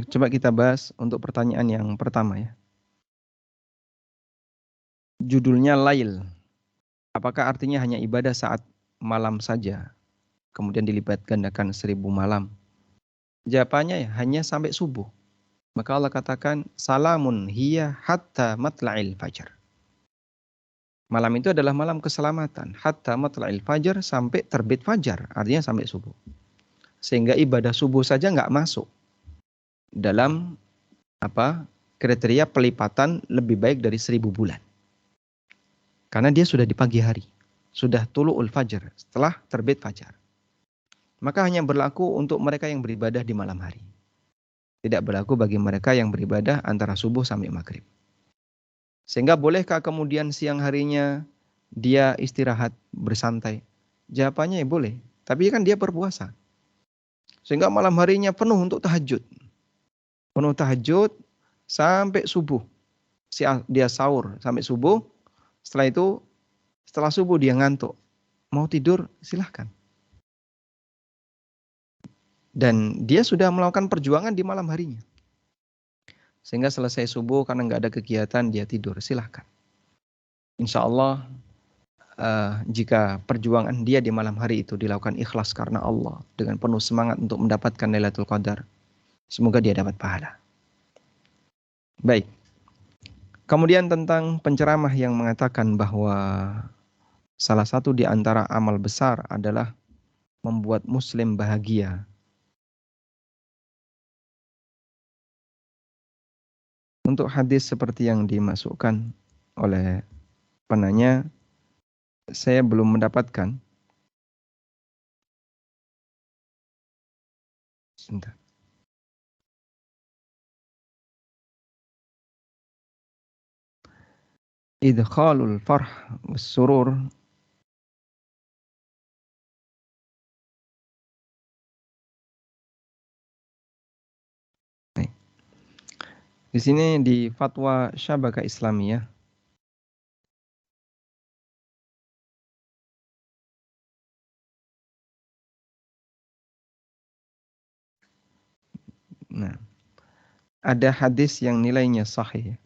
Coba kita bahas untuk pertanyaan yang pertama ya. Judulnya Lail. Apakah artinya hanya ibadah saat malam saja, kemudian dilipat gandakan 1000 malam? Jawabannya ya, hanya sampai subuh. Maka Allah katakan, salamun hiya hatta matla'il fajar. Malam itu adalah malam keselamatan. Hatta matla'il fajar, sampai terbit fajar. Artinya sampai subuh. Sehingga ibadah subuh saja nggak masuk dalam kriteria pelipatan lebih baik dari 1000 bulan. Karena dia sudah di pagi hari. Sudah tulu'ul fajar, setelah terbit fajar. Maka hanya berlaku untuk mereka yang beribadah di malam hari. Tidak berlaku bagi mereka yang beribadah antara subuh sampai maghrib. Sehingga bolehkah kemudian siang harinya dia istirahat, bersantai? Jawabannya ya boleh. Tapi kan dia berpuasa. Sehingga malam harinya penuh untuk tahajud. Penuh tahajud sampai subuh. Dia sahur sampai subuh. Setelah itu, setelah subuh dia ngantuk. Mau tidur, silahkan. Dan dia sudah melakukan perjuangan di malam harinya. Sehingga selesai subuh karena nggak ada kegiatan, dia tidur, silahkan. Insya Allah, jika perjuangan dia di malam hari itu dilakukan ikhlas karena Allah, dengan penuh semangat untuk mendapatkan Lailatul Qadar, semoga dia dapat pahala. Baik. Kemudian tentang penceramah yang mengatakan bahwa salah satu di antara amal besar adalah membuat muslim bahagia. Untuk hadis seperti yang dimasukkan oleh penanya, saya belum mendapatkan. Sebentar. Idkhalul farh was surur Di sini di Fatwa Syabaka Islamiyah. Nah, ada hadis yang nilainya sahih.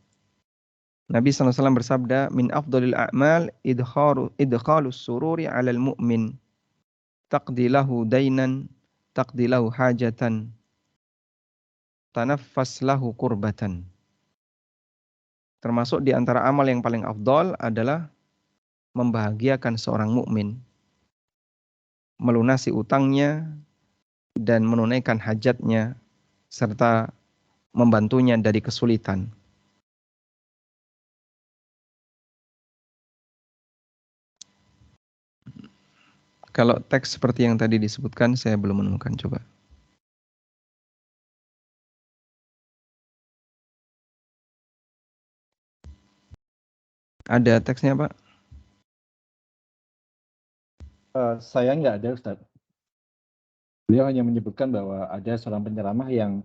Nabi SAW bersabda, min afdalil a'mal idkhalus sururi 'alal mu'min taqdi lahu dainan taqdi lahu hajatan tanaffas lahu kurbatan. Termasuk di antara amal yang paling afdal adalah membahagiakan seorang mukmin, melunasi utangnya dan menunaikan hajatnya serta membantunya dari kesulitan. Kalau teks seperti yang tadi disebutkan saya belum menemukan, coba. Ada teksnya, Pak? Saya nggak ada, Ustaz. Beliau hanya menyebutkan bahwa ada seorang penceramah yang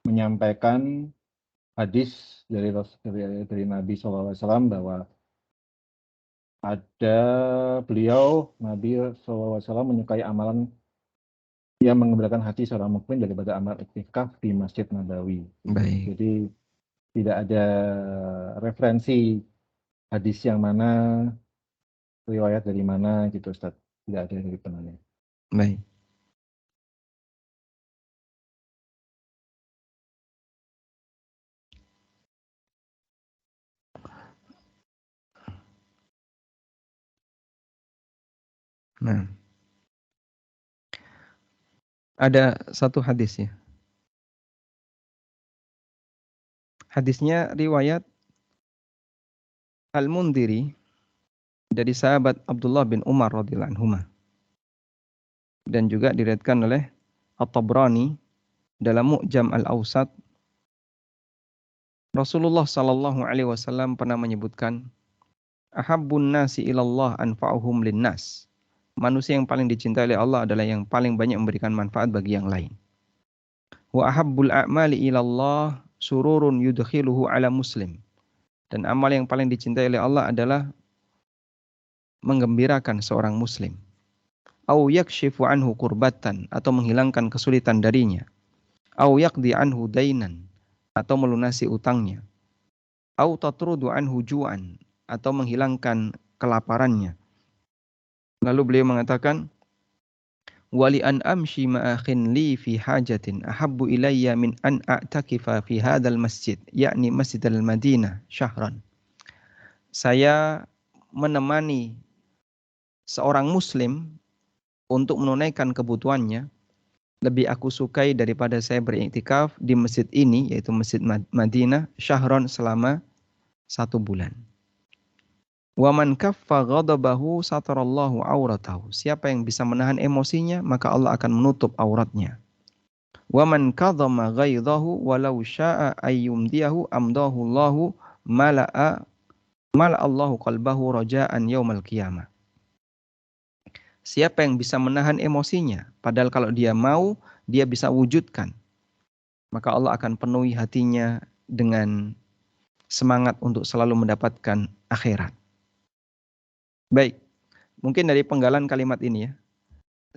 menyampaikan hadis dari Nabi SAW bahwa ada Nabi SAW menyukai amalan yang mengembalikan hati seorang mukmin daripada amal iktikaf di Masjid Nabawi. Baik. Jadi tidak ada referensi hadis yang mana, riwayat dari mana gitu, Ustaz. Tidak ada dari penanya. Baik. Nah, ada satu hadis ya. Hadisnya riwayat Al-Mundhiri dari sahabat Abdullah bin Umar radhiyallahu anhuma. Dan juga diriwayatkan oleh At-Tabrani dalam Mu'jam Al-Awsat. Rasulullah sallallahu alaihi wasallam pernah menyebutkan, ahabbun nasi ilallah anfa'uhum linnas. Manusia yang paling dicintai oleh Allah adalah yang paling banyak memberikan manfaat bagi yang lain. Wa ahabbul a'mali ilallah sururun yudkhiluhu ala muslim. Dan amal yang paling dicintai oleh Allah adalah menggembirakan seorang muslim. Au yakshifu anhu kurbatan, atau menghilangkan kesulitan darinya. Au yaqdi anhu dainan, atau melunasi utangnya. Au tatrudu anhu ju'an, atau menghilangkan kelaparannya. Lalu beliau mengatakan, wali an amshi ma'akhin li fi hajatin ahabbu ilayya min an a'takifa fi hadzal masjid, yakni Masjid al-Madinah syahran. Saya menemani seorang muslim untuk menunaikan kebutuhannya lebih aku sukai daripada saya beriktikaf di masjid ini, yaitu Masjid Madinah syahran, selama 1 bulan. Wa man kaffa ghadabahu satarallahu auratahu. Siapa yang bisa menahan emosinya, maka Allah akan menutup auratnya. Wa man kadhama ghaidhahu walau syaa'a ayyumdiyahu amdahu Allahu mala'a Allahu qalbahu raja'an yaumal qiyamah. Siapa yang bisa menahan emosinya, padahal kalau dia mau, dia bisa wujudkan, maka Allah akan penuhi hatinya dengan semangat untuk selalu mendapatkan akhirat. Baik, mungkin dari penggalan kalimat ini ya,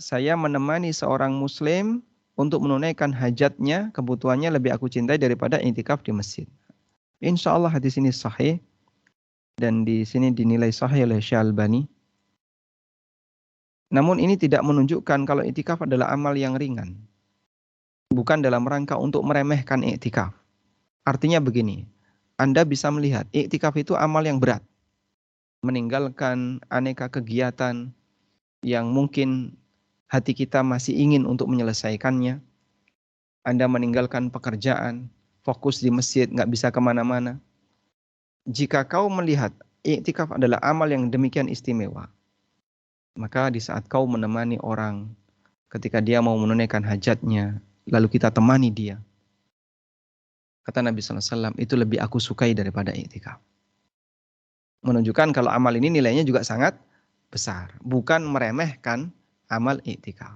saya menemani seorang muslim untuk menunaikan hajatnya, kebutuhannya lebih aku cintai daripada i'tikaf di masjid. Insya Allah hadis ini sahih, dan di sini dinilai sahih oleh Syekh Albani. Namun ini tidak menunjukkan kalau i'tikaf adalah amal yang ringan. Bukan dalam rangka untuk meremehkan i'tikaf. Artinya begini, Anda bisa melihat i'tikaf itu amal yang berat. Meninggalkan aneka kegiatan yang mungkin hati kita masih ingin untuk menyelesaikannya. Anda meninggalkan pekerjaan, fokus di masjid, nggak bisa kemana-mana. Jika kau melihat i'tikaf adalah amal yang demikian istimewa, maka di saat kau menemani orang ketika dia mau menunaikan hajatnya, lalu kita temani dia, kata Nabi SAW, itu lebih aku sukai daripada i'tikaf. Menunjukkan kalau amal ini nilainya juga sangat besar. Bukan meremehkan amal i'tikaf.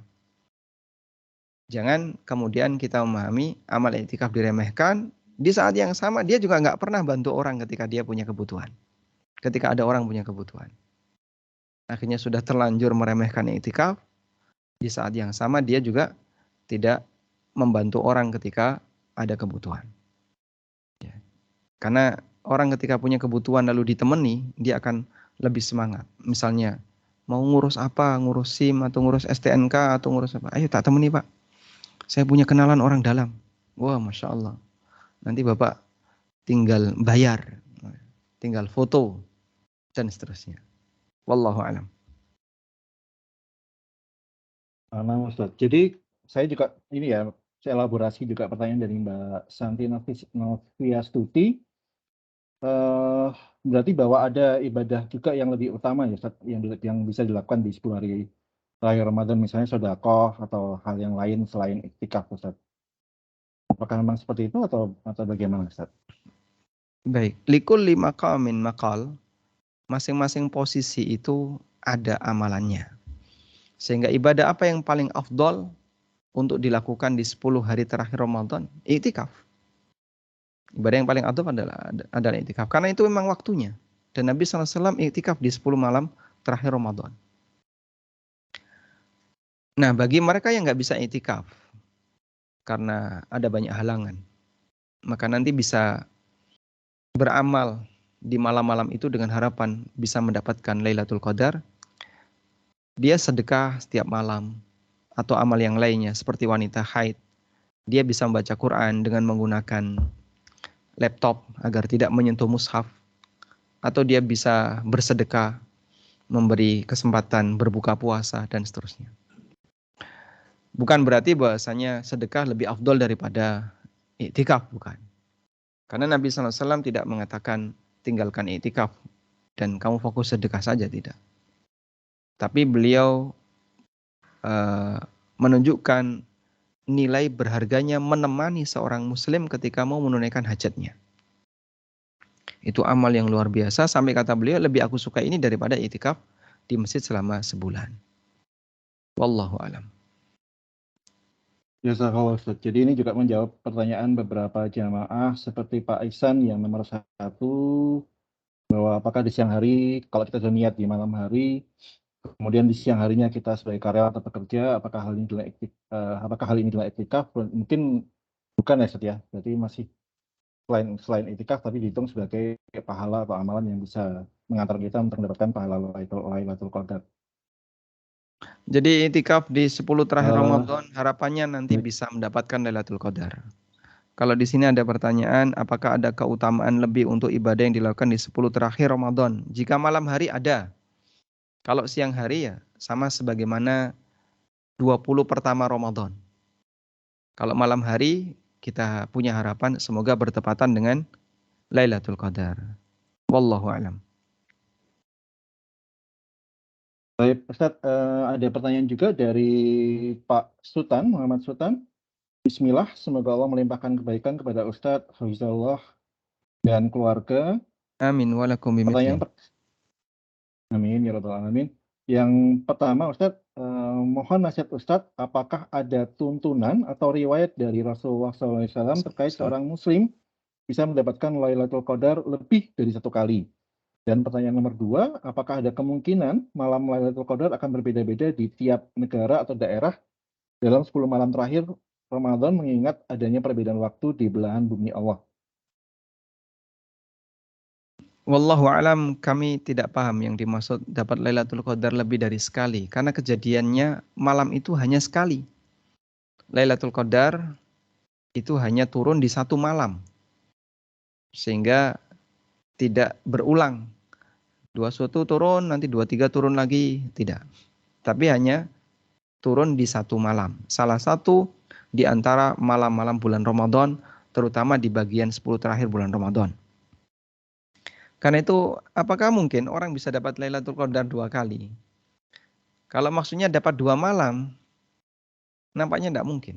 Jangan kemudian kita memahami amal i'tikaf diremehkan, Di saat yang sama dia juga nggak pernah bantu orang ketika dia punya kebutuhan. Ketika ada orang punya kebutuhan. Akhirnya sudah terlanjur meremehkan iktikaf. Di saat yang sama dia juga tidak membantu orang ketika ada kebutuhan. Ya. Karena orang ketika punya kebutuhan lalu ditemani, dia akan lebih semangat. Misalnya mau ngurus apa, ngurus SIM atau ngurus STNK atau ngurus apa. Ayo tak temani Pak. Saya punya kenalan orang dalam. Wah, Masya Allah. Nanti Bapak tinggal bayar, tinggal foto, dan seterusnya. Wallahu a'lam. Nah, Ustaz. Jadi saya juga ini ya, saya elaborasi juga pertanyaan dari Mbak Santi Noviastuti. Berarti bahwa ada ibadah juga yang lebih utama ya, Ustaz, yang bisa dilakukan di 10 hari terakhir Ramadan, misalnya sedekah atau hal yang lain selain iktikaf, Ustaz. Apakah memang seperti itu atau bagaimana, Ustaz? Baik, likulli maqamin maqal, masing-masing posisi itu ada amalannya. Sehingga ibadah apa yang paling afdol untuk dilakukan di 10 hari terakhir Ramadan? Iktikaf. Ibadah yang paling afdol adalah iktikaf. Karena itu memang waktunya. Dan Nabi SAW iktikaf di 10 malam terakhir Ramadan. Nah, bagi mereka yang nggak bisa iktikaf, karena ada banyak halangan, maka nanti bisa beramal di malam-malam itu dengan harapan bisa mendapatkan Lailatul Qadar. Dia sedekah setiap malam atau amal yang lainnya seperti wanita haid. Dia bisa membaca Quran dengan menggunakan laptop agar tidak menyentuh mushaf, atau dia bisa bersedekah, memberi kesempatan berbuka puasa dan seterusnya. Bukan berarti bahwasanya sedekah lebih afdol daripada iktikaf, bukan. Karena Nabi SAW tidak mengatakan tinggalkan iktikaf dan kamu fokus sedekah saja, tidak. Tapi beliau menunjukkan nilai berharganya menemani seorang muslim ketika mau menunaikan hajatnya. Itu amal yang luar biasa, sampai kata beliau, lebih aku suka ini daripada iktikaf di masjid selama sebulan. Wallahu a'lam. Jazakallah, Ustaz. Jadi ini juga menjawab pertanyaan beberapa jamaah seperti Pak Ihsan yang nomor 1, bahwa apakah di siang hari kalau kita sudah niat di malam hari, kemudian di siang harinya kita sebagai karyawan atau pekerja, apakah hal ini adalah iktikaf? Mungkin bukan ya, Ustaz ya. Berarti masih selain iktikaf tapi dihitung sebagai pahala atau amalan yang bisa mengantar kita untuk mendapatkan pahala Lailatul Qadar. Jadi iktikaf di 10 terakhir Ramadan harapannya nanti bisa mendapatkan Lailatul Qadar. Kalau di sini ada pertanyaan, apakah ada keutamaan lebih untuk ibadah yang dilakukan di 10 terakhir Ramadan? Jika malam hari ada. Kalau siang hari ya sama sebagaimana 20 pertama Ramadan. Kalau malam hari kita punya harapan semoga bertepatan dengan Lailatul Qadar. Wallahu a'lam. Baik, Ustaz, ada pertanyaan juga dari Pak Sultan, Muhammad Sultan. Bismillah, semoga Allah melimpahkan kebaikan kepada Ustadz Hafizahullah dan keluarga. Amin walakum bimithli. Amin ya rabbal alamin. Yang pertama, Ustadz, mohon nasihat Ustadz, apakah ada tuntunan atau riwayat dari Rasulullah SAW terkait seorang Muslim bisa mendapatkan Lailatul Qadar lebih dari 1 kali? Dan pertanyaan nomor 2, apakah ada kemungkinan malam Lailatul Qadar akan berbeda-beda di tiap negara atau daerah dalam 10 malam terakhir Ramadan mengingat adanya perbedaan waktu di belahan bumi Allah? Wallahu alam, kami tidak paham yang dimaksud dapat Lailatul Qadar lebih dari sekali. Karena kejadiannya malam itu hanya sekali. Lailatul Qadar itu hanya turun di 1 malam. Sehingga tidak berulang. 21 turun, nanti 23 turun lagi. Tidak. Tapi hanya turun di 1 malam. Salah satu di antara malam-malam bulan Ramadan, terutama di bagian 10 terakhir bulan Ramadan. Karena itu, apakah mungkin orang bisa dapat Lailatul Qadar 2 kali? Kalau maksudnya dapat 2 malam, nampaknya tidak mungkin.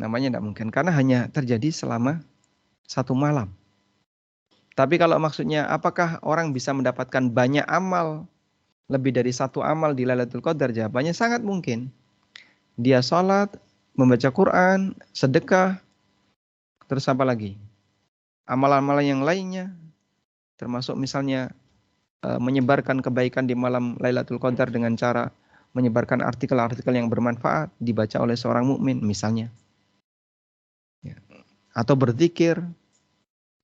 Nampaknya tidak mungkin, karena hanya terjadi selama 1 malam. Tapi kalau maksudnya, apakah orang bisa mendapatkan banyak amal, lebih dari 1 amal di Lailatul Qadar? Jawabannya sangat mungkin. Dia sholat, membaca Quran, sedekah, Terus apa lagi? Amalan-amalan yang lainnya, termasuk misalnya menyebarkan kebaikan di malam Lailatul Qadar dengan cara menyebarkan artikel-artikel yang bermanfaat dibaca oleh seorang mukmin misalnya. Ya. Atau berzikir,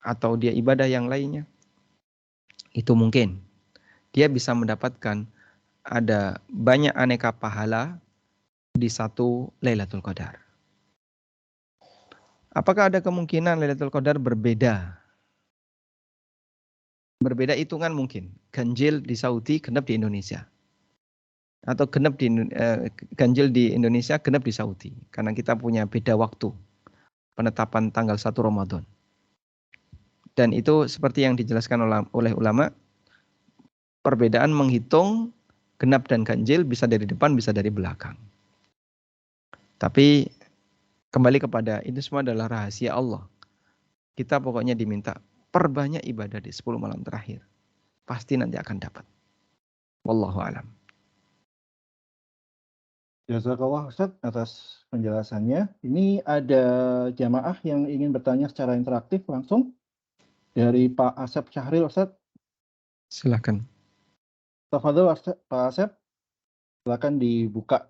atau dia ibadah yang lainnya. Itu mungkin. Dia bisa mendapatkan ada banyak aneka pahala di satu Lailatul Qadar. Apakah ada kemungkinan Lailatul Qadar berbeda? Berbeda hitungan mungkin. Ganjil di Saudi, genap di Indonesia. Atau ganjil di Indonesia, genap di Saudi. Karena kita punya beda waktu penetapan tanggal 1 Ramadan. Dan itu seperti yang dijelaskan oleh ulama, perbedaan menghitung genap dan ganjil bisa dari depan, bisa dari belakang. Tapi kembali kepada itu semua adalah rahasia Allah. Kita pokoknya diminta perbanyak ibadah di 10 malam terakhir. Pasti nanti akan dapat. Wallahu a'lam. Jazakallah Ustaz atas penjelasannya. Ini ada jamaah yang ingin bertanya secara interaktif langsung dari Pak Asep Syahril Ustaz. Silakan. Tafadhol Pak Asep. Silakan dibuka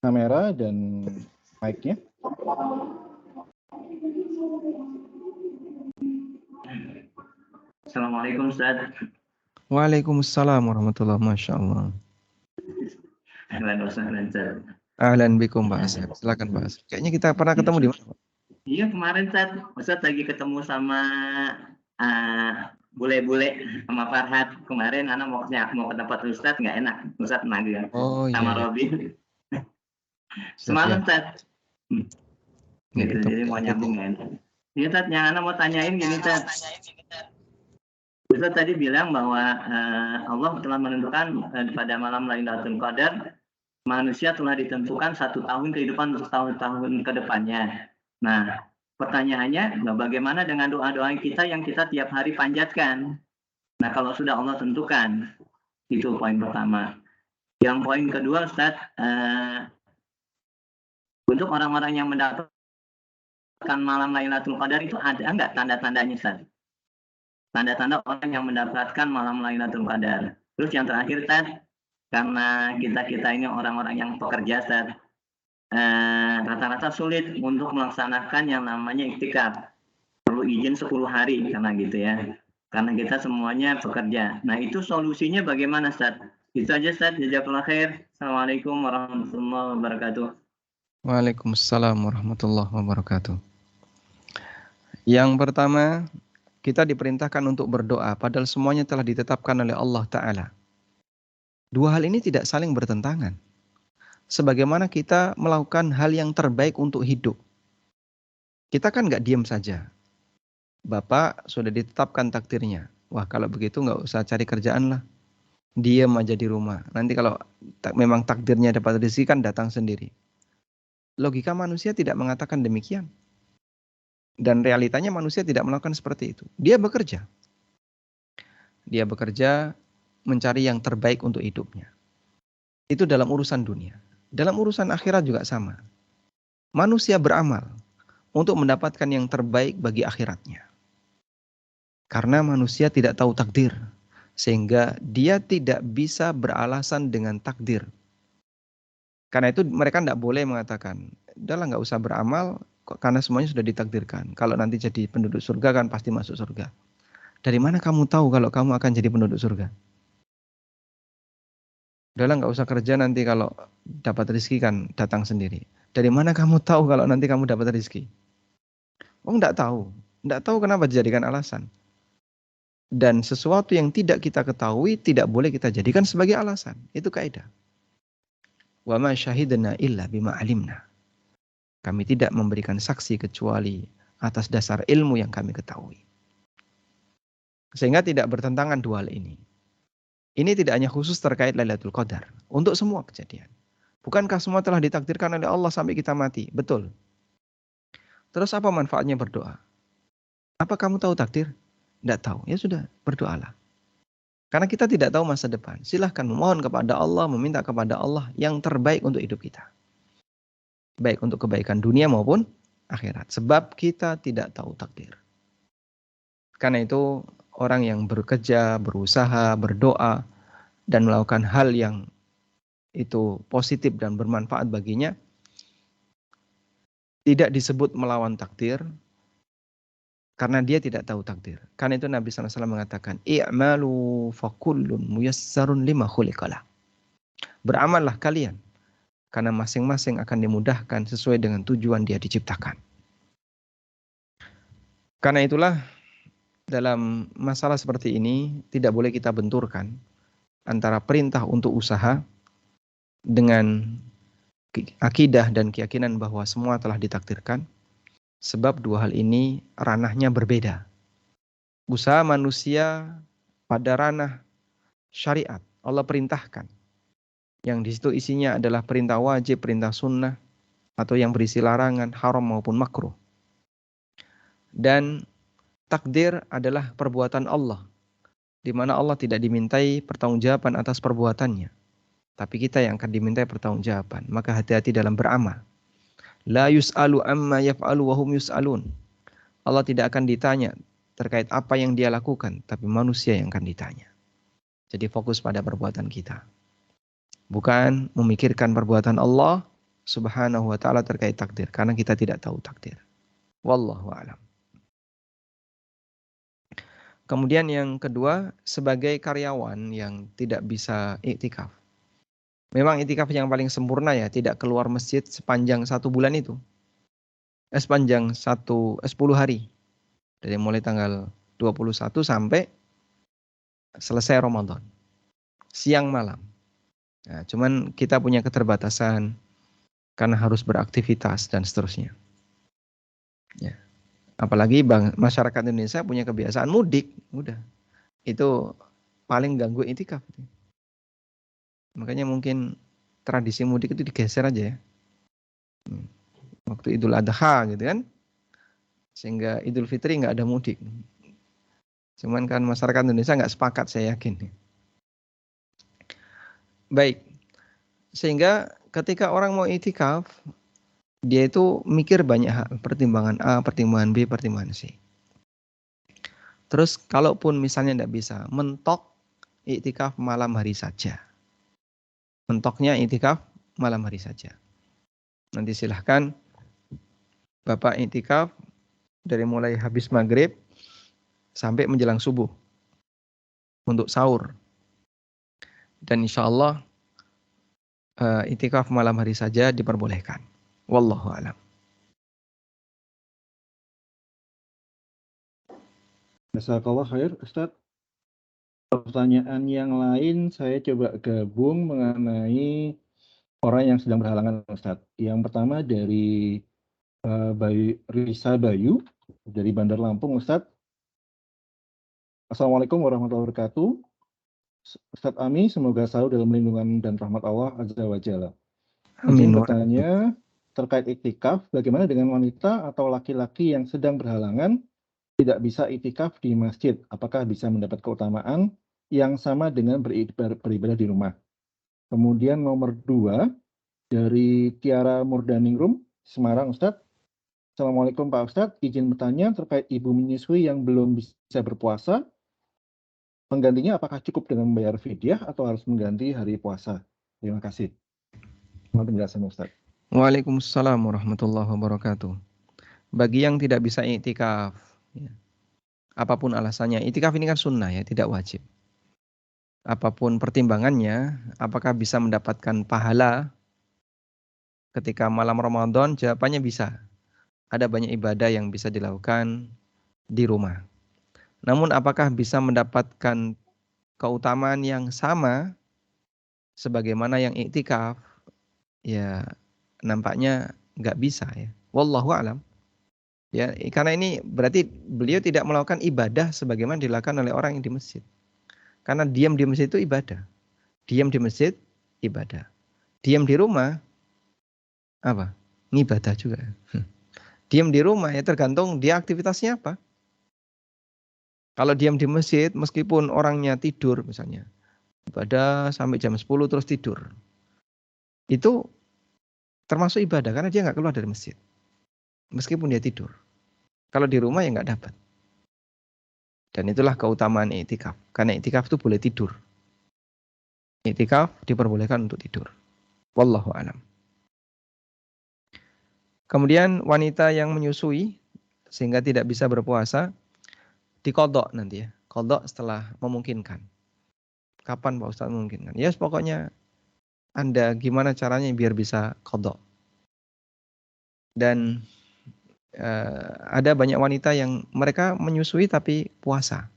kamera dan mic-nya. Assalamualaikum Ustaz. Waalaikumsalam warahmatullahi wabarakatuh. Ahlan wa sahlan Ustaz. Ahlan bikum Pak Asep. Silakan Pak Asep. Kayaknya kita pernah ketemu di mana? Iya kemarin Ustaz lagi ketemu sama bule-bule sama Farhad. Kemarin anak mau ke tempat Ustaz nggak enak. Ustaz mager sama Robin. Semalam Ustaz. Gitu, jadi mau nyambung nggak enak. Iya Ustaz, yang anak mau tanyain gini Ustaz. Ustaz tadi bilang bahwa Allah telah menentukan pada malam Lailatul Qadar manusia telah ditentukan 1 tahun kehidupan untuk tahun-tahun ke depannya. Nah, pertanyaannya, bagaimana dengan doa-doa kita yang kita tiap hari panjatkan? Nah, kalau sudah Allah tentukan, itu poin pertama. Yang poin kedua, Ustaz, untuk orang-orang yang mendapatkan malam Lailatul Qadar itu ada nggak tanda-tandanya, Ustaz? Tanda-tanda orang yang mendapatkan malam Lailatul Qadar. Terus yang terakhir, Ustaz, karena kita ini orang-orang yang pekerja, Ustaz, rata-rata sulit untuk melaksanakan yang namanya iktikaf. Perlu izin 10 hari karena gitu ya. Karena kita semuanya pekerja. Nah, itu solusinya bagaimana, Ustaz? Itu aja, Ustaz. Jazakallahu khair. Assalamualaikum warahmatullahi wabarakatuh. Waalaikumsalam warahmatullahi wabarakatuh. Yang pertama, kita diperintahkan untuk berdoa, padahal semuanya telah ditetapkan oleh Allah Ta'ala. Dua hal ini tidak saling bertentangan. Sebagaimana kita melakukan hal yang terbaik untuk hidup. Kita kan nggak diam saja. Bapak sudah ditetapkan takdirnya. Wah, kalau begitu nggak usah cari kerjaan lah. Diam aja di rumah. Nanti kalau memang takdirnya dapat rezeki kan datang sendiri. Logika manusia tidak mengatakan demikian. Dan realitanya manusia tidak melakukan seperti itu. Dia bekerja. Dia bekerja mencari yang terbaik untuk hidupnya. Itu dalam urusan dunia. Dalam urusan akhirat juga sama. Manusia beramal untuk mendapatkan yang terbaik bagi akhiratnya. Karena manusia tidak tahu takdir. Sehingga dia tidak bisa beralasan dengan takdir. Karena itu mereka tidak boleh mengatakan, udahlah nggak usah beramal, karena semuanya sudah ditakdirkan. Kalau nanti jadi penduduk surga kan pasti masuk surga. Dari mana kamu tahu kalau kamu akan jadi penduduk surga? Udahlah nggak usah kerja, nanti kalau dapat rezeki kan datang sendiri. Dari mana kamu tahu kalau nanti kamu dapat rezeki? Oh, nggak tahu. Nggak tahu kenapa dijadikan alasan. Dan sesuatu yang tidak kita ketahui tidak boleh kita jadikan sebagai alasan. Itu kaidah. Wa ma syahidna illa bima alimna. Kami tidak memberikan saksi kecuali atas dasar ilmu yang kami ketahui. Sehingga tidak bertentangan dua hal ini. Ini tidak hanya khusus terkait Lailatul Qadar. Untuk semua kejadian. Bukankah semua telah ditakdirkan oleh Allah sampai kita mati? Betul. Terus apa manfaatnya berdoa? Apa kamu tahu takdir? Tidak tahu. Ya sudah, berdoalah. Karena kita tidak tahu masa depan. Silahkan memohon kepada Allah, meminta kepada Allah yang terbaik untuk hidup kita. Baik untuk kebaikan dunia maupun akhirat. Sebab kita tidak tahu takdir. Karena itu orang yang bekerja, berusaha, berdoa, dan melakukan hal yang itu positif dan bermanfaat baginya, tidak disebut melawan takdir, karena dia tidak tahu takdir. Karena itu Nabi SAW mengatakan, i'malu fakullun muyassarun lima khuliqalah. Beramallah kalian, karena masing-masing akan dimudahkan sesuai dengan tujuan dia diciptakan. Karena itulah dalam masalah seperti ini tidak boleh kita benturkan antara perintah untuk usaha dengan akidah dan keyakinan bahwa semua telah ditakdirkan. Sebab dua hal ini ranahnya berbeda. Usaha manusia pada ranah syariat, Allah perintahkan. Yang di situ isinya adalah perintah wajib, perintah sunnah, atau yang berisi larangan, haram maupun makruh. Dan takdir adalah perbuatan Allah, di mana Allah tidak dimintai pertanggungjawaban atas perbuatannya. Tapi kita yang akan dimintai pertanggungjawaban. Maka hati-hati dalam beramal. La yus'alu amma yaf'alu wa hum yus'alun. Allah tidak akan ditanya terkait apa yang dia lakukan, tapi manusia yang akan ditanya. Jadi fokus pada perbuatan kita. Bukan memikirkan perbuatan Allah Subhanahu wa ta'ala terkait takdir. Karena kita tidak tahu takdir. Wallahu a'lam. Kemudian yang kedua, sebagai karyawan yang tidak bisa iktikaf. Memang iktikaf yang paling sempurna ya, tidak keluar masjid sepanjang 1 bulan itu. Sepanjang 10 hari. Dari mulai tanggal 21 sampai selesai Ramadan. Siang malam. Nah, cuman kita punya keterbatasan karena harus beraktivitas dan seterusnya. Ya. Apalagi masyarakat Indonesia punya kebiasaan mudik. Udah. Itu paling ganggu iktikaf. Makanya mungkin tradisi mudik itu digeser aja ya. Waktu Idul Adha gitu kan. Sehingga Idul Fitri nggak ada mudik. Cuman kan masyarakat Indonesia nggak sepakat, saya yakin. Baik. Sehingga ketika orang mau iktikaf, dia itu mikir banyak hal. Pertimbangan A, pertimbangan B, pertimbangan C. Terus kalaupun misalnya nggak bisa, mentok iktikaf malam hari saja. Mentoknya iktikaf malam hari saja. Nanti silahkan Bapak iktikaf dari mulai habis maghrib sampai menjelang subuh untuk sahur. Dan insya Allah iktikaf malam hari saja diperbolehkan. Wallahu a'lam. Jazakallah khair, Ustadz. Pertanyaan yang lain saya coba gabung mengenai orang yang sedang berhalangan, Ustadz. Yang pertama dari Risa Bayu dari Bandar Lampung, Ustadz. Assalamualaikum warahmatullahi wabarakatuh. Ustadz Ami, semoga selalu dalam lindungan dan rahmat Allah Azza wa Jalla. Izin bertanya terkait iktikaf, bagaimana dengan wanita atau laki-laki yang sedang berhalangan tidak bisa iktikaf di masjid? Apakah bisa mendapat keutamaan yang sama dengan beribadah di rumah? Kemudian nomor 2 dari Tiara Murdaningrum, Semarang, Ustadz. Assalamualaikum Pak Ustadz, izin bertanya terkait ibu menyusui yang belum bisa berpuasa. Penggantinya apakah cukup dengan membayar fidyah atau harus mengganti hari puasa? Terima kasih. Mohon penjelasan Ustadz. Waalaikumsalam warahmatullahi wabarakatuh. Bagi yang tidak bisa iktikaf, ya, apapun alasannya, iktikaf ini kan sunnah ya, tidak wajib. Apapun pertimbangannya, apakah bisa mendapatkan pahala ketika malam Ramadan? Jawabannya bisa. Ada banyak ibadah yang bisa dilakukan di rumah. Namun apakah bisa mendapatkan keutamaan yang sama sebagaimana yang iktikaf? Ya, nampaknya nggak bisa ya. Wallahu a'lam. Ya, karena ini berarti beliau tidak melakukan ibadah sebagaimana dilakukan oleh orang yang di masjid. Karena diam di masjid itu ibadah. Diam di masjid, ibadah. Diam di rumah, apa? Ngibadah juga. Diam di rumah ya tergantung dia aktivitasnya apa. Kalau diam di masjid, meskipun orangnya tidur misalnya, ibadah sampai jam 10 terus tidur. Itu termasuk ibadah karena dia nggak keluar dari masjid. meskipun dia tidur. Kalau di rumah ya nggak dapat. Dan itulah keutamaan i'tikaf. Karena i'tikaf itu boleh tidur. I'tikaf diperbolehkan untuk tidur. Wallahu a'lam. Kemudian wanita yang menyusui sehingga tidak bisa berpuasa diqadha nanti ya. Qadha setelah memungkinkan. Kapan Pak Ustadz memungkinkan? Ya pokoknya Anda gimana caranya biar bisa qadha. Dan ada banyak wanita yang mereka menyusui tapi puasa.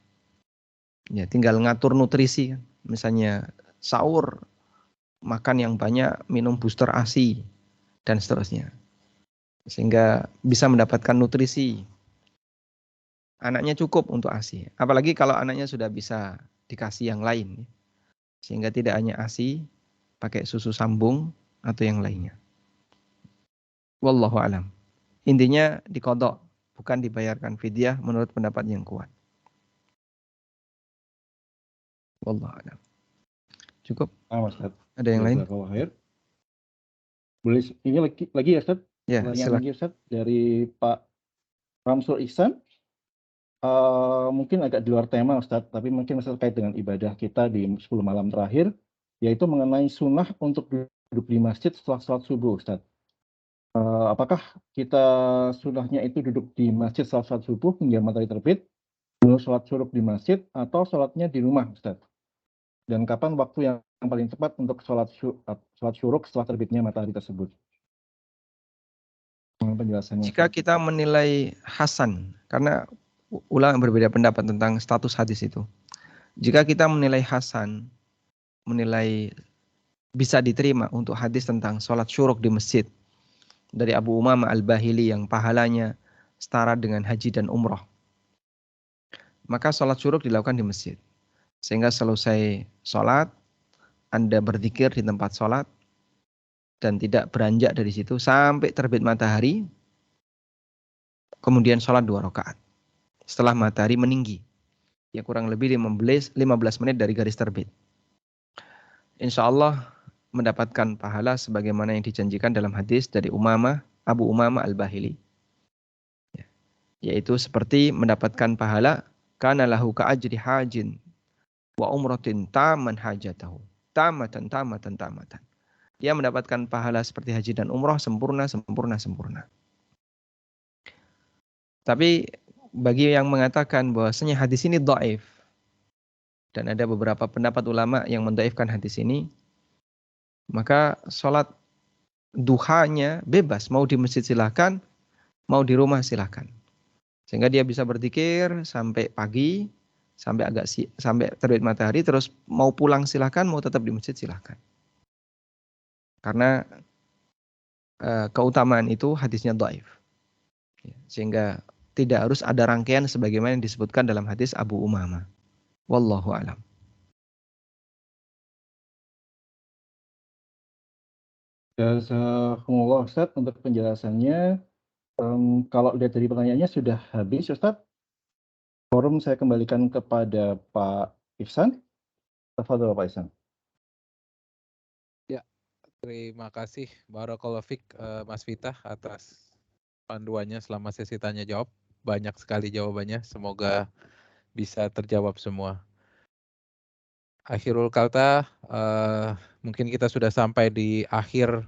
Ya, tinggal ngatur nutrisi, misalnya sahur, makan yang banyak, minum booster ASI, dan seterusnya. Sehingga bisa mendapatkan nutrisi. Anaknya cukup untuk ASI. Apalagi kalau anaknya sudah bisa dikasih yang lain. Sehingga tidak hanya ASI, pakai susu sambung, atau yang lainnya. Wallahu a'lam. Intinya diqadha, bukan dibayarkan fidyah menurut pendapat yang kuat. Wallahu a'lam. Cukup? Ustaz. Ada yang lain? Boleh ini lagi ya Ustaz? Ya, silakan. Lagi Ustaz dari Pak Ramsul Ihsan. Mungkin agak di luar tema Ustaz, tapi mungkin masih terkait dengan ibadah kita di 10 malam terakhir, yaitu mengenai sunnah untuk duduk di masjid setelah sholat subuh Ustaz. Apakah kita sunnahnya itu duduk di masjid setelah sholat subuh hingga matahari terbit, lalu sholat syuruk di masjid, atau sholatnya di rumah Ustaz? Dan kapan waktu yang paling tepat untuk sholat syuruk setelah terbitnya matahari tersebut? Penjelasannya. Jika kita menilai hasan, karena ulama berbeda pendapat tentang status hadis itu. Jika kita menilai hasan, menilai bisa diterima untuk hadis tentang sholat syuruk di masjid dari Abu Umamah Al-Bahili yang pahalanya setara dengan haji dan umroh, maka sholat syuruk dilakukan di masjid. Sehingga selesai sholat, Anda berzikir di tempat sholat dan tidak beranjak dari situ sampai terbit matahari, kemudian sholat 2 rakaat. Setelah matahari meninggi, ya kurang lebih 15 menit dari garis terbit. Insya Allah mendapatkan pahala sebagaimana yang dijanjikan dalam hadis dari Abu Umamah Al-Bahili. Yaitu seperti mendapatkan pahala kana lahu ka'ajri hajin wa umratin taman hajatahu. Tamatan. Dia mendapatkan pahala seperti haji dan umrah sempurna. Tapi bagi yang mengatakan bahwasanya hadis ini dhaif, dan ada beberapa pendapat ulama yang mendhaifkan hadis ini, maka sholat duhanya bebas, mau di masjid silahkan, mau di rumah silahkan. Sehingga dia bisa berzikir sampai pagi, sampai terbit matahari, terus mau pulang silahkan, mau tetap di masjid silahkan. Karena keutamaan itu hadisnya dhaif. Sehingga tidak harus ada rangkaian sebagaimana yang disebutkan dalam hadis Abu Umamah. Wallahu a'lam. Jazakumullah Ustaz untuk penjelasannya. Kalau lihat dari pertanyaannya sudah habis Ustaz. Forum saya kembalikan kepada Pak Ihsan. Tafadhol Pak Ihsan. Ya, terima kasih Barakallahu Fik Mas Fitah atas panduannya selama sesi tanya jawab. Banyak sekali jawabannya, semoga bisa terjawab semua. Akhirul kata, mungkin kita sudah sampai di akhir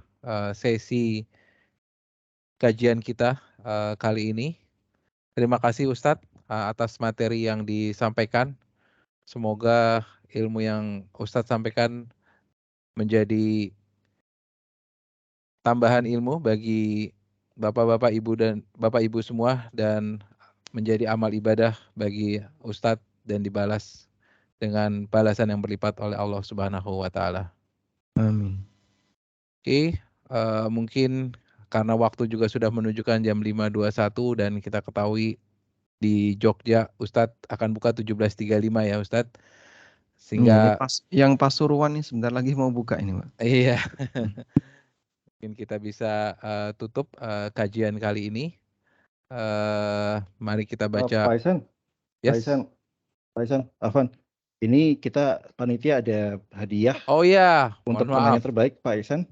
sesi kajian kita kali ini. Terima kasih Ustadz atas materi yang disampaikan. Semoga ilmu yang Ustadz sampaikan menjadi tambahan ilmu bagi Bapak-bapak Ibu dan Bapak Ibu semua, dan menjadi amal ibadah bagi Ustadz dan dibalas dengan balasan yang berlipat oleh Allah Subhanahu wa taala. Amin. Oke, mungkin karena waktu juga sudah menunjukkan jam 5.21 dan kita ketahui di Jogja Ustadz akan buka 17.35 ya Ustadz. Sehingga yang Pasuruan nih sebentar lagi mau buka ini, Pak. Iya. Mungkin kita bisa tutup kajian kali ini. Mari kita baca. Pak Ihsan. Yes. Pak Ihsan, Afwan. Ini kita panitia ada hadiah. Oh iya, untuk mohon penanya maaf. terbaik Pak Ihsan.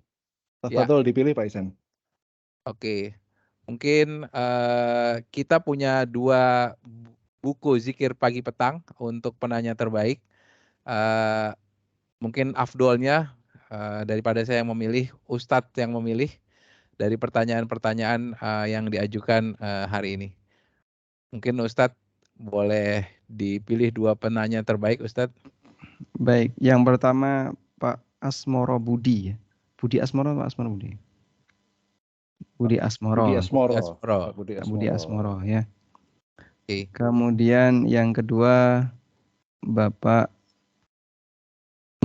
Tafadhol dipilih Pak Ihsan. Oke. Mungkin kita punya 2 buku zikir pagi petang untuk penanya terbaik. Mungkin afdolnya daripada saya yang memilih, Ustadz yang memilih dari pertanyaan-pertanyaan yang diajukan hari ini. Mungkin Ustadz boleh dipilih 2 penanya terbaik, Ustadz. Baik, yang pertama Pak Asmoro Budi. Budi Asmoro atau Asmoro Budi? Budi Asmoro. Budi Asmoro. Asmoro. Pak Budi Pak Budi Asmoro ya. Oke. Kemudian yang kedua Bapak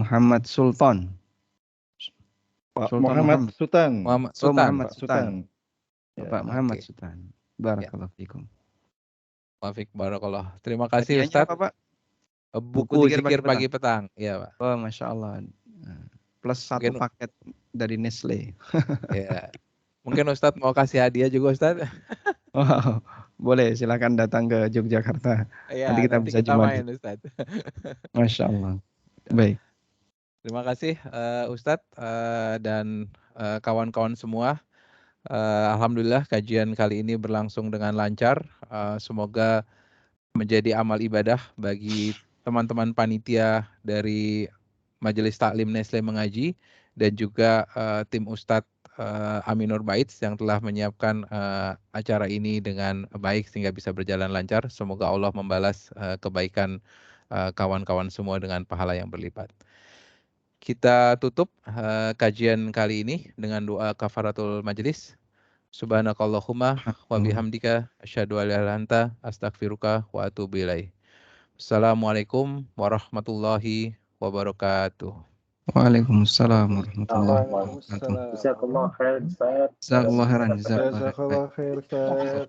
Muhammad Sultan. Pak Sultan Muhammad Sultan. Muhammad Oh, Sultan. Muhammad Pak Sultan. Ya, Bapak Muhammad oke. Sultan. Barakallahu fikum. Wafiq barakallah. Terima kasih Hadiahnya Ustadz. apa, Pak? Buku zikir pagi petang. Iya, Pak. Oh, Masya Allah. Plus 1 Mungkin- paket dari Nestle. Ya. Mungkin Ustadz mau kasih hadiah juga, Ustadz. Wow, boleh silakan datang ke Yogyakarta. Iya, Nanti kita bisa main, Jumat. Ustadz. Masya Allah. Baik. Terima kasih Ustadz dan kawan-kawan semua. Alhamdulillah kajian kali ini berlangsung dengan lancar. Semoga menjadi amal ibadah bagi teman-teman panitia dari Majelis Taklim Nestle Mengaji dan juga tim Ustadz Aminur Baits yang telah menyiapkan acara ini dengan baik sehingga bisa berjalan lancar. Semoga Allah membalas kebaikan kawan-kawan semua dengan pahala yang berlipat. Kita tutup kajian kali ini dengan doa kafaratul majlis. Subhanakallahumma wa bihamdika asyhadu an la ilaha illa anta astaghfiruka wa atubu ilaik. Assalamualaikum warahmatullahi wabarakatuh. Waalaikumsalam warahmatullahi wabarakatuh. Waalaikumsalam. Jazakallah khair, Ustaz. Jazakallah khairan. Jazakallah khair, Ustaz.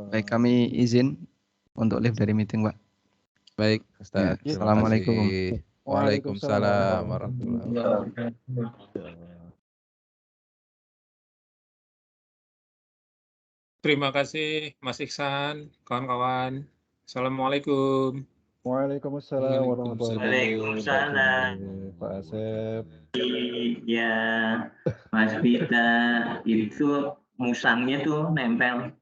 Baik, kami izin untuk live dari meeting, Pak. Baik, Ustaz. Ya, Terima Assalamualaikum. kasih. Waalaikumsalam warahmatullahi wabarakatuh. Terima kasih Mas Iksan, kawan-kawan. Assalamualaikum. Waalaikumsalam warahmatullahi Waalaikumsalam. wabarakatuh. Pak Asep. Ya, Mas Vita itu musangnya tuh nempel.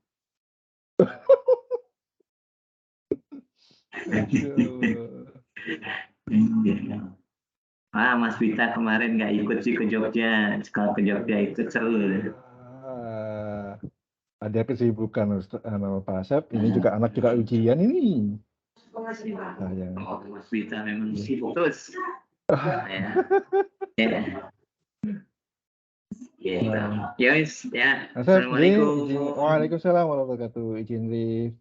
Mas Vita kemarin nggak ikut sih ke Jogja. Kalau ke Jogja itu seru. Ada kesibukan Ustaz, Pak Asep. Ini juga anak juga ujian ini. Sayang. Mas Vita memang sibuk terus. Ya. Ya. Ya. Asep, Assalamualaikum. Waalaikumsalam warahmatullahi wabarakatuh. Izin live.